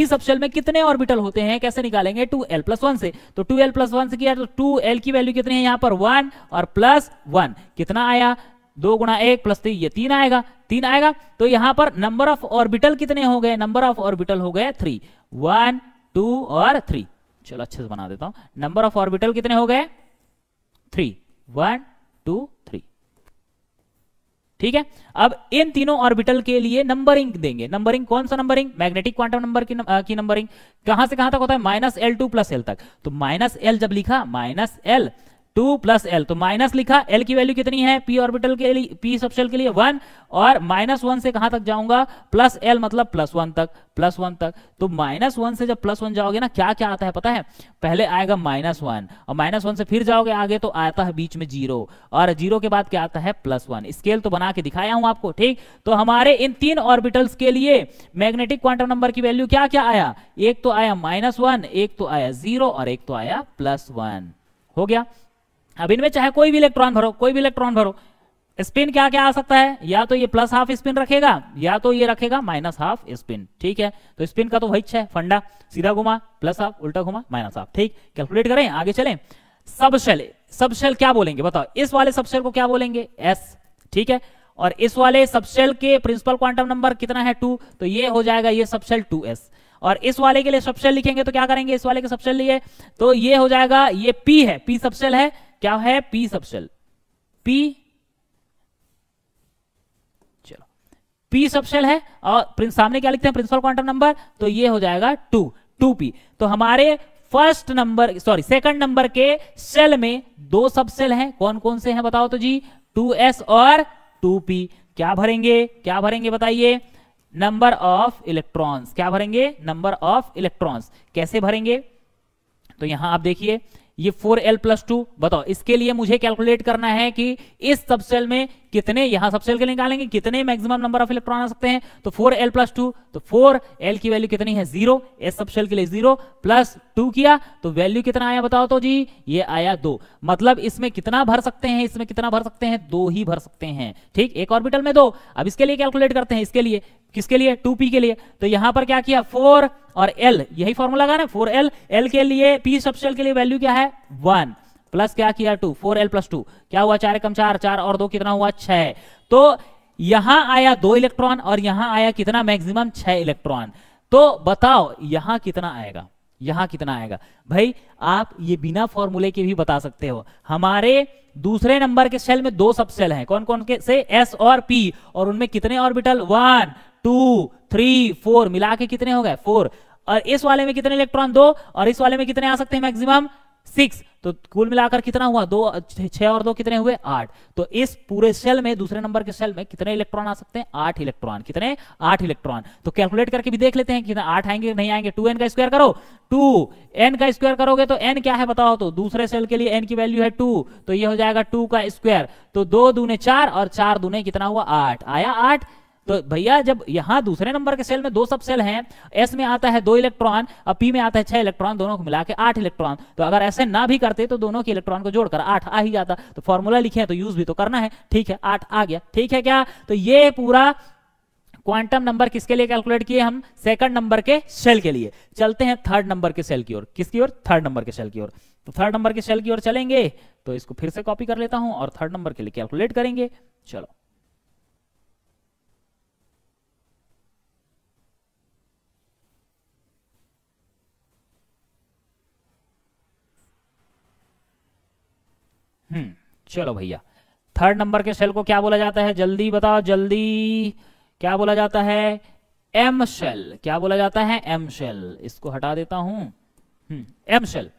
सबशेल में कितने ऑर्बिटल होते हैं, कैसे निकालेंगे? 2l+1 से। तो 2l+1 से किया तो 2l की वैल्यू कितनी है यहाँ पर? 1 और +1 कितना आया? 2 × 1 + 3, ये 3 आएगा, 3 आएगा। तो यहां पर नंबर ऑफ ऑर्बिटल कितने हो गए? नंबर ऑफ ऑर्बिटल हो गए 3, 1 2 और 3। चलो अच्छे से बना देता हूं। नंबर ऑफ ऑर्बिटल कितने हो गए? 3, 1 2 3, ठीक है। अब इन तीनों ऑर्बिटल के लिए नंबरिंग देंगे। नंबरिंग कौन सा नंबरिंग? मैग्नेटिक क्वांटम नंबर की नंबरिंग कहां से कहां तक होता है? -L2 + L तक। तो -L जब लिखा, -L 2 + L, तो माइनस लिखा। L की वैल्यू कितनी है पी ऑर्बिटल के लिए, पी सबशेल के लिए? 1। और -1 से कहां तक जाऊंगा? +L मतलब +1 तक, +1 तक। तो -1 से जब +1 जाओगे ना, क्या क्या आता है पता है? पहले आएगा -1, और -1 से फिर जाओगे आगे तो आता है बीच में 0, और 0 के बाद क्या आता है? +1। स्केल तो बना के दिखाया हूं आपको, ठीक। तो हमारे इन 3 ऑर्बिटल्स के लिए मैग्नेटिक क्वांटम नंबर की वैल्यू क्या क्या आया? एक तो आया -1, एक तो आया 0, और एक तो आया +1। हो गया। अब इनमें चाहे कोई भी इलेक्ट्रॉन भरो, कोई भी इलेक्ट्रॉन भरो, स्पिन क्या क्या आ सकता है? या तो ये +½ स्पिन रखेगा, या तो ये रखेगा -½ स्पिन, ठीक है। तो स्पिन का तो वही है फंडा, सीधा घुमा +½ उल्टा घुमा -½, ठीक। कैलकुलेट करें, आगे चलें। सबशेल क्या बोलेंगे बताओ? इस वाले सबशेल को क्या बोलेंगे? S, ठीक है। और इस वाले सबशेल के प्रिंसिपल क्वांटम नंबर कितना है? 2। तो ये हो जाएगा ये सबशेल 2s। और इस वाले के लिए सबशेल लिखेंगे तो क्या करेंगे? इस वाले के सबशेल लिए तो ये हो जाएगा, ये P है, P सबशेल है। क्या है? P सबशेल, P, चलो P सबशेल है। और सामने क्या लिखते हैं? प्रिंसिपल क्वांटम नंबर, तो ये हो जाएगा 2P। तो हमारे सेकंड नंबर के शेल में 2 सबशेल हैं। कौन कौन से हैं बताओ तो जी? 2s और 2p। क्या भरेंगे बताइए? Number of electrons. क्या भरेंगे? Number of electrons. कैसे भरेंगे? तो यहां आप देखिए, ये 4l+2, बताओ इसके लिए मुझे कैलकुलेट करना है कि इस सबशेल में कितने, यहां सबशेल के लिए निकालेंगे कितने मैक्सिमम नंबर ऑफ इलेक्ट्रॉन आ सकते हैं। तो 4l+2, तो 4l की वैल्यू कितनी है? 0। इस सबशेल के लिए 0 +2 किया तो वैल्यू कितना आया बताओ तो जी? ये आया 2। मतलब इसमें कितना भर सकते हैं? इसमें कितना भर सकते हैं? 2 ही भर सकते हैं, ठीक। एक ऑर्बिटल में 2। अब इसके लिए कैलकुलेट करते हैं, इसके लिए, किसके लिए? 2p के लिए। तो यहां पर क्या किया? 4 और l, यही फॉर्मूला लगा ना, 4l। l के लिए p सबशेल के लिए वैल्यू क्या है? 1 प्लस क्या किया? 2, 4l+2 क्या हुआ? 4 एकम 4, 4 और 2 कितना हुआ? 6। तो यहां आया 2 इलेक्ट्रॉन और यहां आया कितना? Maximum 6 electron. तो बताओ यहां कितना आएगा? यहां कितना आएगा भाई? आप ये बिना फॉर्मूले के भी बता सकते हो। हमारे दूसरे नंबर के शेल में 2 सबशेल हैं। कौन कौन के से? S और P। और उनमें कितने ऑर्बिटल? 1 2 3 4 मिला के कितने हो गए? 4। और इस वाले में कितने इलेक्ट्रॉन? 2। और इस वाले में कितने आ सकते हैं मैक्सिमम? 6। तो कुल मिलाकर कितना हुआ? 2 6 और 2 कितने हुए? 8। तो इस पूरे सेल में, दूसरे नंबर के सेल में कितने इलेक्ट्रॉन आ सकते हैं? 8 इलेक्ट्रॉन। कितने? 8 इलेक्ट्रॉन। तो कैलकुलेट करके भी देख लेते हैं कितना 8 आएंगे नहीं आएंगे। 2n का स्क्वायर करो, 2n का स्क्वायर करोगे तो n क्या है बताओ तो? दूसरे सेल के लिए n की वैल्यू है 2, तो ये हो जाएगा 2 का स्क्वायर। तो 2 दूने 4 और 4 दूने कितना हुआ? 8। आया 8। तो भैया जब यहां दूसरे नंबर के सेल में 2 सबशेल हैं, एस में आता है 2 इलेक्ट्रॉन और पी में आता है 6 इलेक्ट्रॉन, दोनों को मिला के 8 इलेक्ट्रॉन। तो अगर ऐसे ना भी करते तो दोनों के इलेक्ट्रॉन को जोड़कर 8 आ ही जाता। तो फॉर्मूला लिखे हैं तो यूज भी तो करना है, ठीक है। 8 आ गया, ठीक है क्या? तो ये पूरा क्वांटम नंबर किसके लिए कैलकुलेट किए हम? सेकंड नंबर के शेल के लिए। चलते हैं थर्ड नंबर के शेल की ओर। किसकी ओर? थर्ड नंबर के शेल की ओर। तो थर्ड नंबर के शेल की ओर चलेंगे तो इसको फिर से कॉपी कर लेता हूं और थर्ड नंबर के लिए कैलकुलेट करेंगे। चलो चलो भैया, थर्ड नंबर के शेल को क्या बोला जाता है? जल्दी बताओ, जल्दी। क्या बोला जाता है? M shell. क्या बोला जाता है? M shell. इसको हटा देता हूं। एम शेल,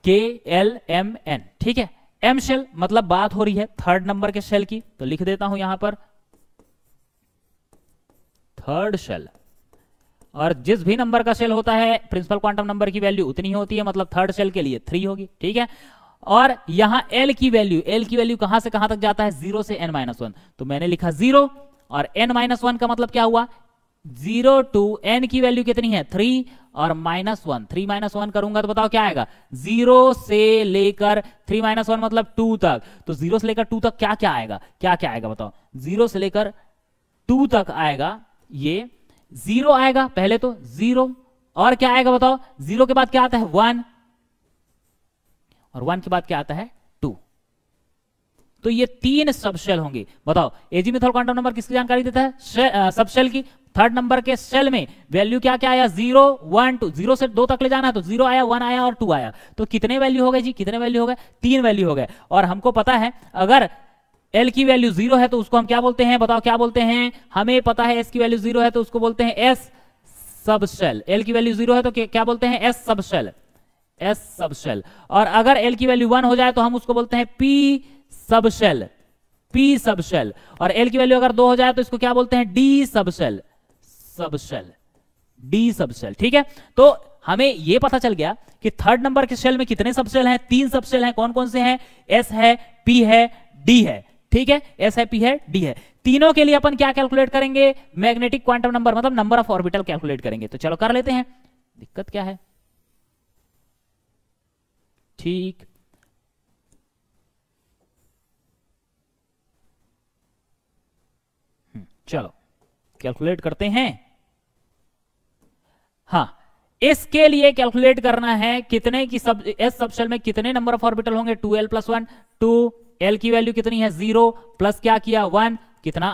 KLMN, ठीक है। एम शेल मतलब बात हो रही है थर्ड नंबर के शेल की, तो लिख देता हूं यहां पर थर्ड शेल। और जिस भी नंबर का शेल होता है प्रिंसिपल क्वांटम नंबर की वैल्यू उतनी ही होती है, मतलब थर्ड शेल के लिए 3 होगी, ठीक है। और यहां एल की वैल्यू कहां से कहां तक जाता है, 0 से n-1, तो मैंने लिखा 0, और n-1 का मतलब क्या हुआ, 0 टू n की वैल्यू कितनी है 3 और -1, 3 -1 करूंगा तो बताओ क्या आएगा, 0 से लेकर 3 -1 मतलब 2 तक, तो 0 से लेकर 2 तक क्या क्या आएगा, क्या क्या आएगा बताओ, 0 से लेकर 2 तक आएगा, ये 0 आएगा पहले तो 0, और क्या आएगा बताओ, 0 के बाद क्या आता है 1, और 1 के बाद क्या आता है 2, तो ये 3 सबशेल होंगे। बताओ एजी मेथड क्वांटम नंबर किसकी जानकारी देता है, सबशेल की। थर्ड नंबर के शेल में वैल्यू क्या क्या आया, 0 1 2, 0 से 2 तक ले जाना है तो 0 आया, 1 आया और 2 आया, तो कितने वैल्यू हो गए जी, कितने वैल्यू हो गए, 3 वैल्यू हो गए। और हमको पता है अगर L की वैल्यू 0 है तो उसको हम क्या बोलते हैं, बताओ क्या बोलते हैं, हमें पता है S की वैल्यू 0 है तो उसको बोलते हैं S सबशेल। L की वैल्यू 0 है तो क्या बोलते हैं, S सबशेल, S सबशेल। और अगर L की वैल्यू 1 हो जाए तो हम उसको बोलते हैं P सबशेल, P सबशेल। और L की वैल्यू अगर 2 हो जाए तो इसको क्या बोलते हैं, D सबशेल, D सबशेल, ठीक है। तो हमें यह पता चल गया कि थर्ड नंबर के शेल में कितने सबशेल हैं, 3 सबशेल हैं, कौन कौन से हैं, S है, P है, D है, ठीक है, S है, P है, D है। तीनों के लिए अपन क्या कैलकुलेट करेंगे, मैग्नेटिक क्वांटम नंबर, मतलब नंबर ऑफ ऑर्बिटल कैलकुलेट करेंगे। तो चलो कर लेते हैं, दिक्कत क्या है, ठीक, चलो कैलकुलेट करते हैं। हाँ, इसके लिए कैलकुलेट करना है कितने की एस सबशेल में कितने नंबर ऑफ ऑर्बिटल होंगे, 2l + 1, 2l की वैल्यू कितनी है 0 प्लस क्या किया 1, कितना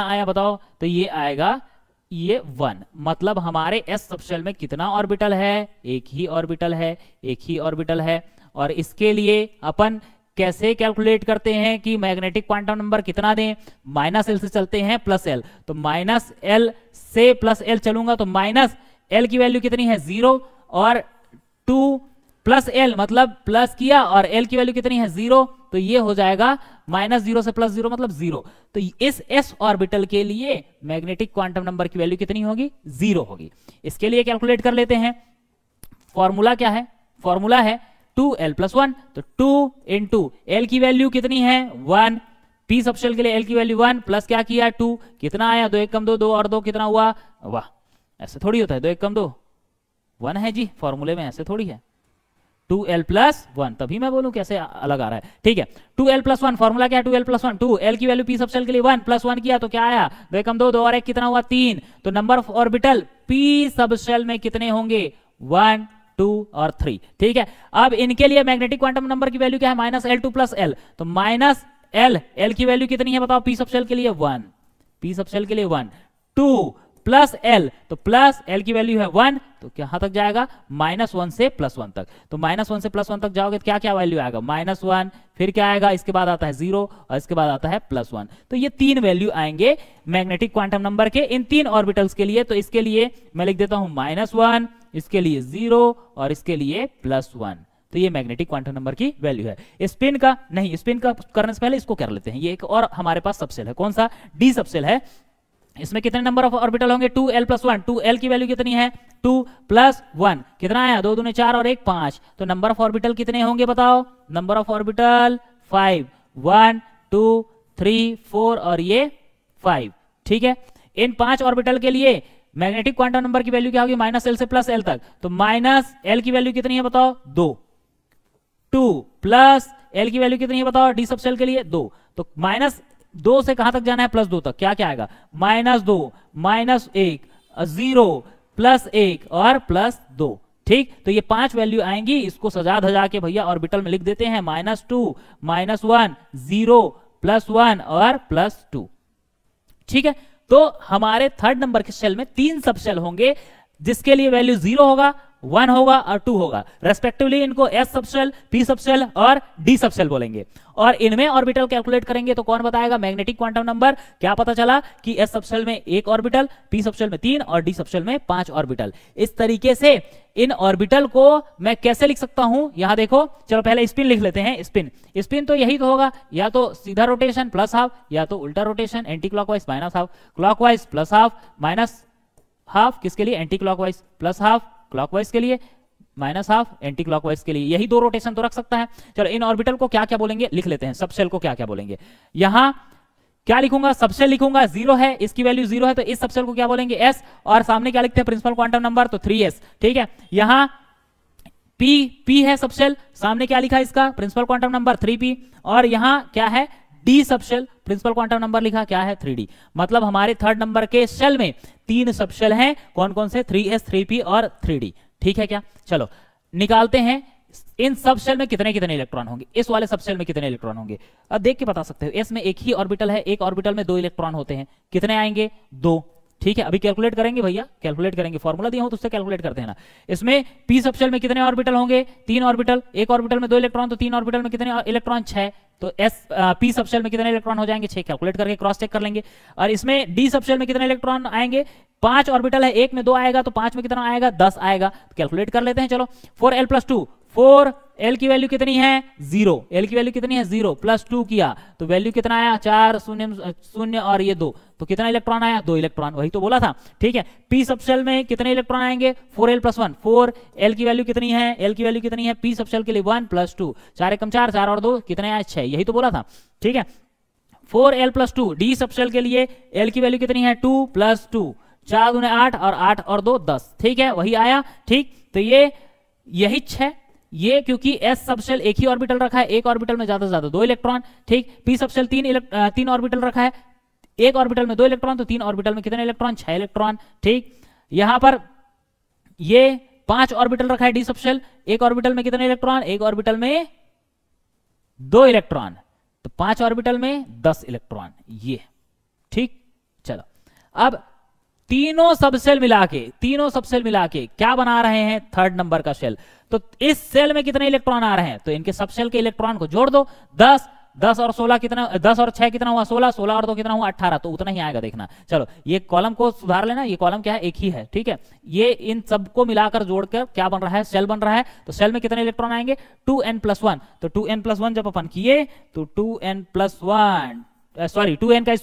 आया बताओ, तो ये आएगा ये 1, मतलब हमारे एस सबशेल में कितना ऑर्बिटल है, एक ही ऑर्बिटल है। और इसके लिए अपन कैसे कैलकुलेट करते हैं कि मैग्नेटिक क्वांटम नंबर कितना दें, -l से चलते हैं +l, तो -l से +l चलूंगा तो -l की वैल्यू कितनी है 0, और 2 +l मतलब प्लस किया और l की वैल्यू कितनी है 0, तो ये हो जाएगा -0 से +0 मतलब 0। तो इस s ऑर्बिटल के लिए मैग्नेटिक क्वांटम नंबर की वैल्यू कितनी होगी, 0 होगी। इसके लिए कैलकुलेट कर लेते हैं, फॉर्मूला क्या है, फॉर्मूला है 2l + 1, तो 2 × l की वैल्यू कितनी है 1, p सबशेल के लिए l की वैल्यू 1 प्लस क्या किया 2, कितना आया 2 1 2, 2 और 2 कितना हुआ, वाह ऐसे थोड़ी होता है, 2 1 2 1 है जी, फॉर्मूले में ऐसे थोड़ी है, 2l + 1, तभी मैं बोलूं कैसे अलग आ रहा है, ठीक है। 2l + 1 फॉर्मूला क्या है, 2l + 1, 2l की वैल्यू p सबशेल के लिए 1 प्लस 1 किया तो क्या आया 2 1 2, 2 और 1 कितना हुआ 3, तो number of orbital p subshell में कितने होंगे 1 2 और 3, ठीक है। अब इनके लिए मैग्नेटिक क्वांटम नंबर की वैल्यू क्या है -l2 + l, तो -l की वैल्यू कितनी है बताओ, p सबशेल के लिए 1, p सबशेल के लिए 1, 2 + l, तो प्लस l की वैल्यू है 1, तो कहां तक जाएगा -1 से +1 तक, तो -1 से +1 तक जाओगे तो क्या क्या वैल्यू आएगा -1, फिर क्या आएगा, इसके बाद आता है 0 और इसके बाद आता है +1, तो ये 3 वैल्यू आएंगे मैग्नेटिक क्वांटम नंबर के इन 3 ऑर्बिटल्स के लिए। तो इसके लिए मैं लिख देता हूं -1, इसके लिए 0 और इसके लिए +1, तो ये मैग्नेटिक क्वांटम नंबर की वैल्यू है। स्पिन का नहीं, स्पिन का करने से पहले इसको कर लेते हैं, ये एक और हमारे पास सबशेल है, कौन सा, D सबशेल है। इसमें कितने नंबर ऑफ ऑर्बिटल होंगे, 2l + 1, 2l की वैल्यू कितनी है 2 + 1, कितना आया 2 दूने 4 और 1 5, तो नंबर ऑफ ऑर्बिटल कितने होंगे बताओ, नंबर ऑफ ऑर्बिटल 5, 1 2 3 4 और ये 5, ठीक है। इन 5 ऑर्बिटल के लिए मैग्नेटिक क्वांटम नंबर की वैल्यू क्या होगी, -l से +l तक, तो -l की वैल्यू कितनी है बताओ 2 + l की वैल्यू कितनी है बताओ, D सबशेल के लिए 2, तो -2 से कहां तक जाना है +2 तक, क्या क्या आएगा -2 -1 0 +1 और +2, ठीक। तो ये 5 वैल्यू आएंगी, इसको सजा धजा के भैया ऑर्बिटल में लिख देते हैं, -2 -1 0 +1 और +2, ठीक है। तो हमारे थर्ड नंबर के शेल में 3 सबशेल होंगे जिसके लिए वैल्यू 0 होगा, 1 होगा और 2 होगा रेस्पेक्टिवली। इनको S सबशेल, P सबशेल और D सबशेल बोलेंगे, और इनमें ऑर्बिटल कैलकुलेट करेंगे तो कौन बताएगा मैग्नेटिक क्वांटम नंबर। क्या पता चला कि S सबशेल में 1 ऑर्बिटल, P सबशेल में 3 और D सबशेल में 5 ऑर्बिटल। इस तरीके से इन ऑर्बिटल को मैं कैसे लिख सकता हूं, यहां देखो, चलो पहले स्पिन लिख लेते हैं। स्पिन तो यही तो होगा, या तो सीधा रोटेशन +½ या तो उल्टा rotation, anti clockwise -½ clockwise +½ half किसके लिए, anti clockwise, plus half clockwise के लिए, माइनस हाफ एंटी क्लॉकवाइज के लिए। यही दो रोटेशन तो रख सकता है। चलो इन ऑर्बिटल को क्या क्या बोलेंगे लिख लेते हैं, सबशेल को क्या क्या बोलेंगे। यहां क्या लिखूंगा, सबशेल लिखूंगा, 0 है, इसकी वैल्यू 0 है, तो इस सबशेल को क्या बोलेंगे, एस, और सामने क्या लिखते हैं, प्रिंसिपल क्वांटम नंबर, तो 3s। ठीक है, यहां p है सबशेल, सामने क्या लिखा इसका, प्रिंसिपल क्वांटम नंबर 3p, और यहां क्या है, d subshell, principal quantum number लिखा क्या है, 3d। मतलब हमारे थर्ड नंबर के शेल में 3 सबशेल हैं, कौन कौन से, 3s, 3p और 3d। ठीक है क्या, चलो निकालते हैं इन सब शेल में कितने कितने इलेक्ट्रॉन होंगे, इस वाले सब शेल में कितने इलेक्ट्रॉन होंगे। अब देख के बता सकते हो, एस में एक ही ऑर्बिटल है, एक ऑर्बिटल में 2 इलेक्ट्रॉन होते हैं, कितने आएंगे, 2। ठीक है, अभी कैलकुलेट करेंगे भैया, कैलकुलेट करेंगे, फॉर्मूला दिया हो तो उससे कैलकुलेट करते हैं ना। इसमें पी सबशेल में कितने ऑर्बिटल होंगे, 3 ऑर्बिटल, एक ऑर्बिटल में 2 इलेक्ट्रॉन, तो 3 ऑर्बिटल में कितने इलेक्ट्रॉन, 6। तो एस पी सबशेल में कितने इलेक्ट्रॉन हो जाएंगे, 6, कैलकुलेट करके क्रॉस चेक कर लेंगे। और इसमें डी सबशेल में कितने इलेक्ट्रॉन आएंगे, 5 ऑर्बिटल है, एक में 2 आएगा, तो 5 में कितना आएगा, 10 आएगा। तो कैलकुलेट कर लेते हैं, चलो 4l+2, 4l की वैल्यू कितनी है, 0, l की वैल्यू कितनी है, 0, +2 किया तो वैल्यू कितना आया, 4 0 और ये 2, तो कितना इलेक्ट्रॉन आया, 2 इलेक्ट्रॉन, वही तो बोला था। ठीक है, p सबशेल में कितने इलेक्ट्रॉन आएंगे, 4l+1, 4l की वैल्यू कितनी है, l की वैल्यू कितनी है, p सबशेल के लिए 1 + 2, 4 एकम 4, 4 और 2 कितने आए, 6, यही तो बोला था। ठीक है, 4l+2, d सबशेल के लिए l की वैल्यू कितनी है, 2 + 2, 4 दूने 8 और 8 और 2 10। ठीक है, वही आया। ठीक, तो ये यही 6, ये क्योंकि s सबशेल एक ही ऑर्बिटल रखा है, एक ऑर्बिटल में ज्यादा से ज्यादा 2 इलेक्ट्रॉन। ठीक, p सबशेल 3 ऑर्बिटल रखा है, एक ऑर्बिटल में 2 इलेक्ट्रॉन, तो 3 ऑर्बिटल में कितने इलेक्ट्रॉन, 6 इलेक्ट्रॉन। ठीक, यहां पर ये 5 ऑर्बिटल रखा है डी सबशेल, एक ऑर्बिटल में कितने इलेक्ट्रॉन, एक ऑर्बिटल में 2 इलेक्ट्रॉन, तो 5 ऑर्बिटल में 10 इलेक्ट्रॉन ये। ठीक, चलो अब तीनों सबशेल मिला के क्या बना रहे हैं, थर्ड नंबर का शेल। तो इस सेल में कितने इलेक्ट्रॉन आ रहे हैं, तो इनके सबशेल के इलेक्ट्रॉन को जोड़ दो, 10 और 16 कितना, 10 और 6 कितना हुआ, 16, 16 और 2 कितना हुआ, 18, तो उतना ही आएगा देखना। चलो ये कॉलम को सुधार लेना, ये कॉलम क्या है, एक ही है। ठीक है, ये इन सबको मिलाकर जोड़कर क्या बन रहा है, सेल बन रहा है। तो सेल में कितने इलेक्ट्रॉन आएंगे, 2n+1, तो 2n+1 जब अपन किए तो 2n+1 सॉरी 2n का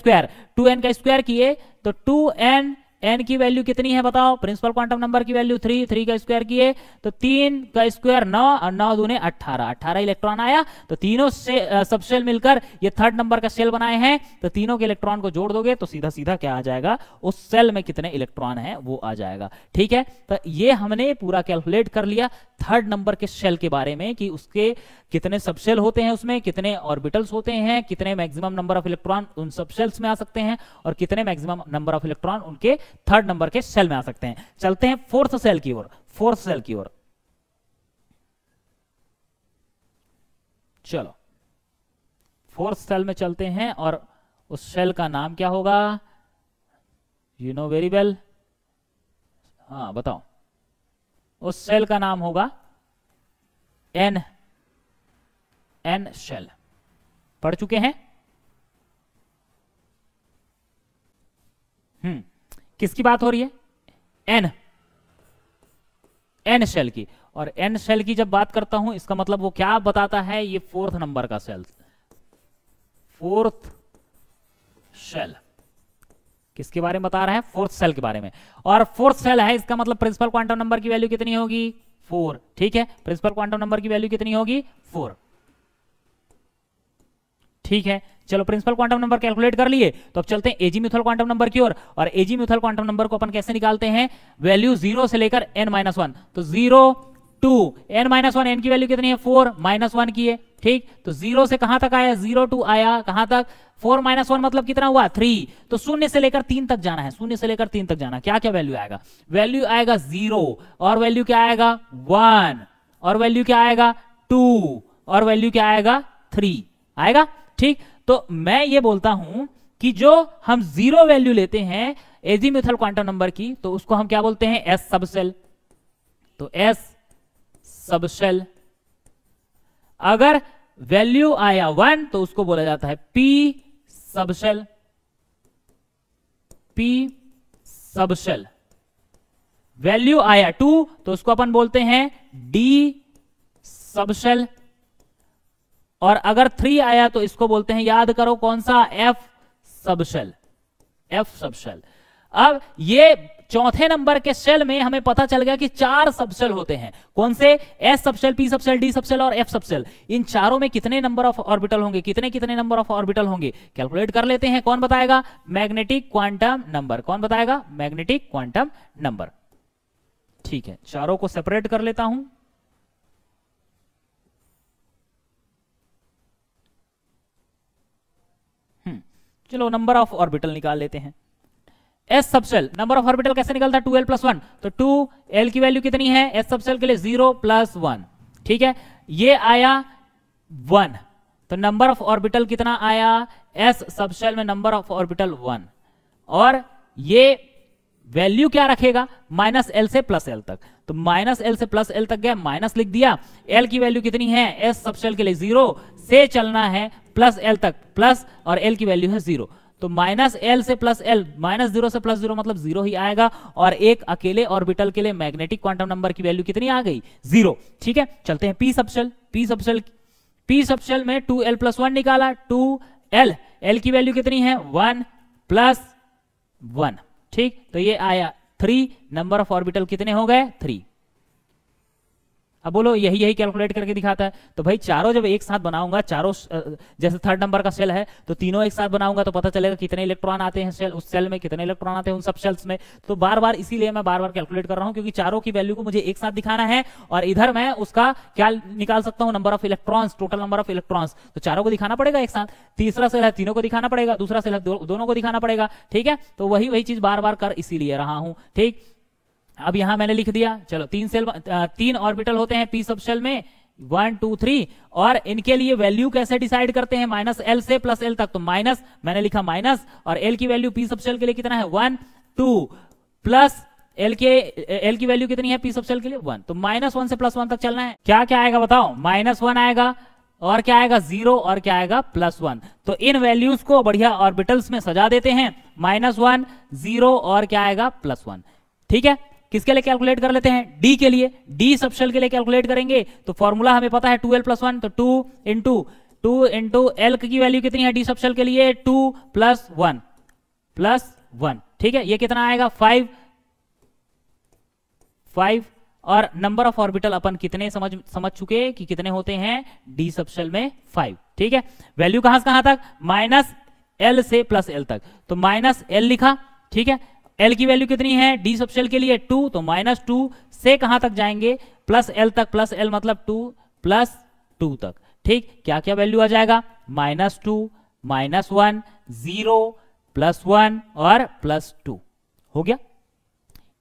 स्क्वायर किए तो 2n n की वैल्यू कितनी है बताओ, प्रिंसिपल क्वांटम नंबर की वैल्यू 3 का स्क्वायर किए तो 3 का स्क्वायर 9 और 9 दूने 18 इलेक्ट्रॉन आया। तो तीनों से सबशेल मिलकर ये थर्ड नंबर का शेल बनाए हैं, तो तीनों के इलेक्ट्रॉन को जोड़ दोगे तो सीधा सीधा क्या आ जाएगा, उस सेल में कितने इलेक्ट्रॉन है वो आ जाएगा। ठीक है, तो ये हमने पूरा कैलकुलेट कर लिया थर्ड नंबर के शेल के बारे में कि उसके कितने सबशेल होते हैं, उसमें कितने ऑर्बिटल्स होते हैं, कितने मैक्सिमम नंबर ऑफ इलेक्ट्रॉन उन सबशेल्स में आ सकते हैं और कितने मैक्सिमम नंबर ऑफ इलेक्ट्रॉन उनके थर्ड नंबर के सेल में आ सकते हैं। चलते हैं फोर्थ सेल की ओर, चलो फोर्थ सेल में चलते हैं और उस सेल का नाम क्या होगा, यू नो वेरी वेल, हाँ बताओ, उस सेल का नाम होगा एन शेल। पढ़ चुके हैं, किसकी बात हो रही है, एन शेल की। और एन शेल की जब बात करता हूं इसका मतलब वो क्या बताता है, ये फोर्थ नंबर का सेल, फोर्थ शेल किसके बारे में बता रहा है, फोर्थ सेल के बारे में। और फोर्थ सेल है इसका मतलब प्रिंसिपल क्वांटम नंबर की वैल्यू कितनी होगी, 4। ठीक है, प्रिंसिपल क्वांटम नंबर की वैल्यू कितनी होगी, 4। ठीक है, चलो प्रिंसिपल क्वांटम नंबर कैलकुलेट कर लिए, तो अब चलते हैं एजी म्यूथल क्वांटम नंबर की ओर। और एजी म्यूथल क्वांटम नंबर को अपन कैसे निकालते हैं, वैल्यू 0 से लेकर n-1, तो 0 2 n-1, n की वैल्यू कितनी है 4, -1 की है। ठीक, तो 0 से कहां तक आया, 0 2 आया, कहां तक 4 - 1 मतलब कितना हुआ 3, तो 0 से लेकर 3 तक जाना है, 0 से लेकर 3 तक जाना। क्या क्या वैल्यू आएगा, वैल्यू आएगा 0 और वैल्यू क्या आएगा 1 और वैल्यू क्या आएगा 2 और वैल्यू क्या आएगा 3 आएगा। ठीक, तो मैं ये बोलता हूं कि जो हम 0 वैल्यू लेते हैं एजीम्यूथल क्वांटम नंबर की, तो उसको हम क्या बोलते हैं, एस सबशेल। तो एस सबशेल, अगर वैल्यू आया 1 तो उसको बोला जाता है P subshell, P subshell. Value आया 2 तो उसको अपन बोलते हैं डी सबशेल। और अगर 3 आया तो इसको बोलते हैं, याद करो कौन सा, एफ सबशेल, एफ सबशेल। अब ये चौथे नंबर के शेल में हमें पता चल गया कि 4 सबशेल होते हैं। कौन से? S subshell, P subshell, D subshell और एफ सबशेल। इन चारों में कितने नंबर ऑफ ऑर्बिटल होंगे, कितने कितने नंबर ऑफ ऑर्बिटल होंगे, कैलकुलेट कर लेते हैं। कौन बताएगा? Magnetic quantum number. कौन बताएगा? Magnetic quantum number. ठीक है, चारों को सेपरेट कर लेता हूं। चलो नंबर ऑफ ऑर्बिटल निकाल लेते हैं। S subshell, number of orbital कैसे निकलता है? 2l + 1। तो 2l की वैल्यू कितनी है एस सबशेल के लिए? 0 + 1। ठीक है, ये आया 1। तो नंबर ऑफ ऑर्बिटल कितना आया एस सबशेल में? Number of orbital 1। और ये वैल्यू क्या रखेगा? -l से +l तक। तो -l से +l तक गया, माइनस लिख दिया। l की वैल्यू कितनी है एस सबशेल के लिए? 0 से चलना है +l तक, प्लस और l की वैल्यू है 0। तो -l से +l, -0 से +0 मतलब 0 ही आएगा। और एक अकेले ऑर्बिटल के लिए मैग्नेटिक क्वांटम नंबर की वैल्यू कितनी आ गई? 0। ठीक है, चलते हैं पी सबशेल। पी सबशेल में 2l + 1 निकाला, 2l, l की वैल्यू कितनी है? 1 + 1। ठीक, तो ये आया 3। नंबर ऑफ ऑर्बिटल कितने हो गए? 3। अब बोलो यही कैलकुलेट करके दिखाता है। तो भाई चारों जब एक साथ बनाऊंगा, चारों जैसे थर्ड नंबर का सेल है तो तीनों एक साथ बनाऊंगा तो पता चलेगा कितने इलेक्ट्रॉन आते हैं सेल, उस सेल में कितने इलेक्ट्रॉन आते हैं उन सब सेल्स में। तो बार बार इसीलिए मैं बार बार कैलकुलेट कर रहा हूं, क्योंकि चारों की वैल्यू को मुझे एक साथ दिखाना है। और इधर मैं उसका क्या निकाल सकता हूं? Number of electrons, total number of electrons. तो चारों को दिखाना पड़ेगा एक साथ। तीसरा सेल है, तीनों को दिखाना पड़ेगा। दूसरा सेल है, दोनों को दिखाना पड़ेगा। ठीक है, तो वही चीज बार बार कर इसीलिए रहा हूं। ठीक, अब यहां मैंने लिख दिया। चलो 3 ऑर्बिटल होते हैं पी सबशेल में, 1 2 3। और इनके लिए वैल्यू कैसे डिसाइड करते हैं? -l से +l तक। तो माइनस मैंने लिखा माइनस, और l की वैल्यू पी सबशेल के लिए कितना है? 1 2 प्लस l की वैल्यू कितनी है पी सबशेल के लिए? 1। तो -1 से +1 तक चलना है। क्या क्या आएगा बताओ? -1 आएगा, और क्या आएगा? 0, और क्या आएगा? +1। तो इन वैल्यूज को बढ़िया ऑर्बिटल्स में सजा देते हैं। -1 0 और क्या आएगा? +1। ठीक है, किसके लिए कैलकुलेट कर लेते हैं? डी के लिए। डी सबशेल के लिए कैलकुलेट करेंगे तो फॉर्मूला हमें पता है 2l + 1। तो 2 इंटू l की वैल्यू कितनी है डी सबशेल के लिए? 2 + 1। ठीक है, ये कितना आएगा? 5। और नंबर ऑफ ऑर्बिटल अपन कितने समझ चुके कि कितने होते हैं डी सबशेल में? 5। ठीक है, वैल्यू कहां से कहां तक? -l से +l तक। तो -l लिखा। ठीक है, l की वैल्यू कितनी है डी सबशेल के लिए? 2। तो -2 से कहां तक जाएंगे? +l तक। +l मतलब 2 + 2 तक। ठीक, क्या क्या वैल्यू आ जाएगा? -2 -1 0 +1 और +2 हो गया।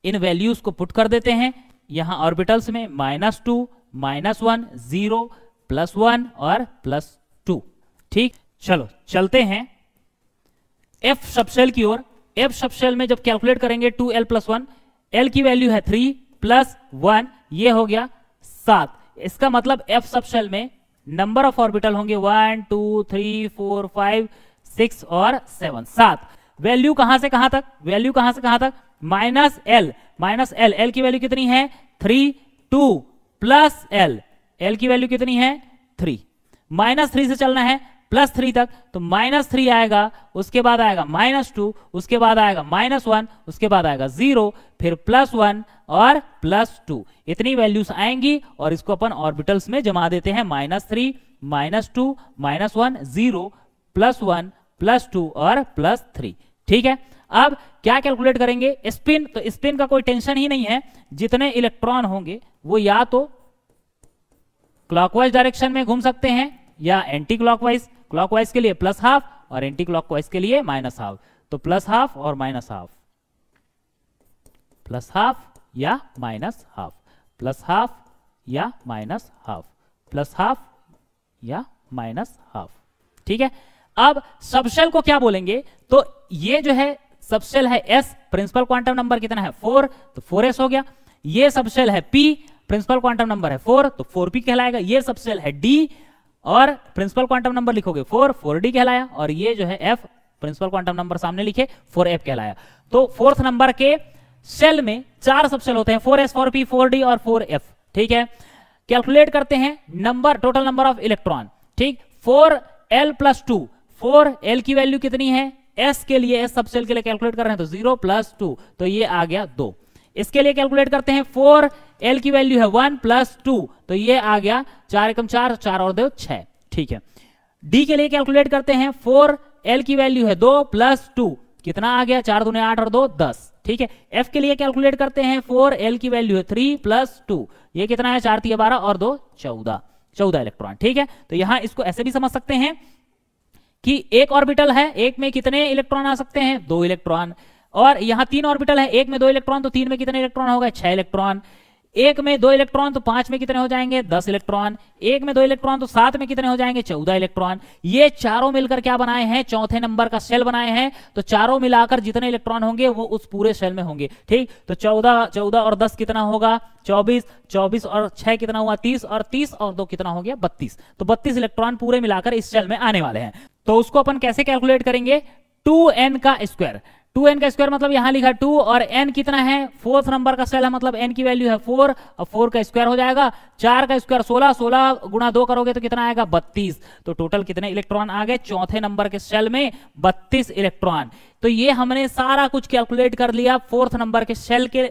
इन वैल्यूज को पुट कर देते हैं यहां ऑर्बिटल्स में। -2 -1 0 +1 और +2। ठीक, चलो चलते हैं एफ सबशेल की ओर। एफ सबशेल में जब कैलकुलेट करेंगे 2l + 1, l की वैल्यू है 3 + 1, ये हो गया 7। इसका मतलब एफ सबशेल में नंबर ऑफ ऑर्बिटल होंगे 1 2 3 4 5 6 और 7। 7। वैल्यू कहां से कहां तक? वैल्यू कहां से कहां तक? -l। l की वैल्यू कितनी है? 3 2 + l, l की वैल्यू कितनी है? 3। -3 से चलना है +3 तक। तो -3 आएगा, उसके बाद आएगा -2, उसके बाद आएगा -1, उसके बाद आएगा 0, फिर +1 और +2। इतनी वैल्यूज आएंगी और इसको अपन ऑर्बिटल्स में जमा देते हैं। -3 -2 -1 0 +1 +2 और +3। ठीक है, अब क्या कैलकुलेट करेंगे? स्पिन। तो स्पिन का कोई टेंशन ही नहीं है। जितने इलेक्ट्रॉन होंगे वो या तो क्लॉकवाइज डायरेक्शन में घूम सकते हैं या एंटी क्लॉकवाइज। क्लॉकवाइज के लिए +½ और एंटी क्लॉकवाइज के लिए -½। तो +½ और -½ +½ या -½ +½ या -½ +½ या -½ ठीक है, अब सबशेल को क्या बोलेंगे? तो ये जो है सबशेल है S, प्रिंसिपल क्वांटम नंबर कितना है? 4, तो 4s हो गया। ये सबशेल है P, प्रिंसिपल क्वांटम नंबर है 4, तो 4p कहलाएगा। ये सबशेल है D और प्रिंसिपल क्वांटम नंबर लिखोगे 4, 4d कहलाया। और ये जो है F, प्रिंसिपल क्वांटम नंबर सामने लिखे 4f कहलाया। तो फोर्थ नंबर के शेल में 4 सबशेल होते हैं, 4s 4p 4d और 4f। ठीक है, कैलकुलेट करते हैं number, total number of electron. ठीक, 4l + 2, 4l की वैल्यू कितनी है? एस के लिए, एस सबसेल के लिए कैलकुलेट कर रहे हैं तो 0 + 2, तो ये आ गया 2। इसके लिए कैलकुलेट करते हैं 4, एल की वैल्यू है 1 + 2, तो ये आ गया 4 एकम 4, 4 और 2 6, ठीक है। डी के लिए कैलकुलेट करते हैं 4, एल की वैल्यू है 2 + 2, कितना आ गया 4 दूने 8 और 2 10, ठीक है। एफ के लिए कैलकुलेट करते हैं 4, एल की वैल्यू है 3 + 2, ये कितना है 4 3 12 और 2 14 इलेक्ट्रॉन, ठीक है। तो यहां इसको ऐसे भी समझ सकते हैं कि एक ऑर्बिटल है, एक में कितने इलेक्ट्रॉन आ सकते हैं 2 इलेक्ट्रॉन, और यहां 3 ऑर्बिटल है, एक में 2 इलेक्ट्रॉन, तो 3 में कितने इलेक्ट्रॉन हो गए 6 इलेक्ट्रॉन, एक में 2 इलेक्ट्रॉन तो 5 में कितने हो जाएंगे 10 इलेक्ट्रॉन, एक में 2 इलेक्ट्रॉन तो 7 में कितने हो जाएंगे 14 इलेक्ट्रॉन। ये चारों मिलकर क्या बनाए हैं, चौथे नंबर का शेल बनाए हैं। तो चारों मिलाकर जितने इलेक्ट्रॉन होंगे वो उस पूरे शेल में होंगे, ठीक। तो 14 और 10 कितना होगा 24 और 6 कितना हुआ 30 और 30 और 2 कितना हो गया 32। तो 32 इलेक्ट्रॉन पूरे मिलाकर इस शेल में आने वाले हैं। तो उसको अपन कैसे कैलकुलेट करेंगे, 2n का स्क्वायर। 2n का स्क्वायर मतलब यहां लिखा 2 और n कितना है 4th नंबर का सेल है, मतलब n की वैल्यू है 4, और 4 का स्क्वायर हो जाएगा 4 का स्क्वायर 16, 16 गुणा 2 करोगे तो कितना आएगा 32। तो टोटल कितने इलेक्ट्रॉन आ गए चौथे नंबर के सेल में 32 इलेक्ट्रॉन। तो ये हमने सारा कुछ कैलकुलेट कर लिया 4th नंबर के सेल के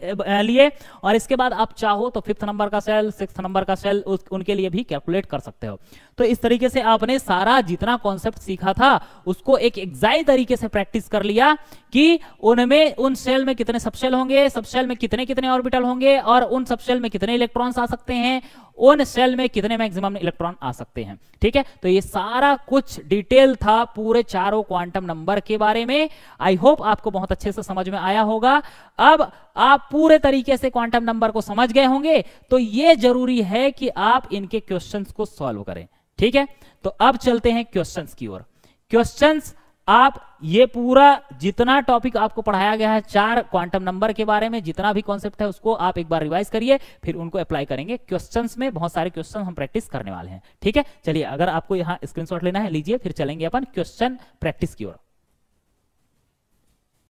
लिए, और इसके बाद आप चाहो तो 5th नंबर का सेल, 6th नंबर का सेल उनके लिए भी कैलकुलेट कर सकते हो। तो इस तरीके से आपने सारा जितना कॉन्सेप्ट सीखा था उसको एक एग्जैक्ट तरीके से प्रैक्टिस कर लिया कि उनमें उन सेल में कितने सबसेल होंगे, सबसेल में कितने कितने ऑर्बिटल होंगे, और उन सबसेल में कितने इलेक्ट्रॉन्स आ सकते हैं, उन सेल में कितने मैक्सिमम इलेक्ट्रॉन आ सकते हैं, ठीक है। तो ये सारा कुछ डिटेल था पूरे चारों क्वांटम नंबर के बारे में। आई होप आपको बहुत अच्छे से समझ में आया होगा। अब आप पूरे तरीके से क्वांटम नंबर को समझ गए होंगे, तो ये जरूरी है कि आप इनके क्वेश्चंस को सॉल्व करें, ठीक है। तो अब चलते हैं क्वेश्चंस की ओर। क्वेश्चंस आप ये पूरा जितना टॉपिक आपको पढ़ाया गया है 4 क्वांटम नंबर के बारे में, जितना भी कॉन्सेप्ट है उसको आप एक बार रिवाइज करिए, फिर उनको अप्लाई करेंगे। क्वेश्चंस में बहुत सारे क्वेश्चन हम प्रैक्टिस करने वाले हैं, ठीक है। चलिए, अगर आपको यहाँ स्क्रीनशॉट लेना है लीजिए, फिर चलेंगे अपन क्वेश्चन प्रैक्टिस की ओर।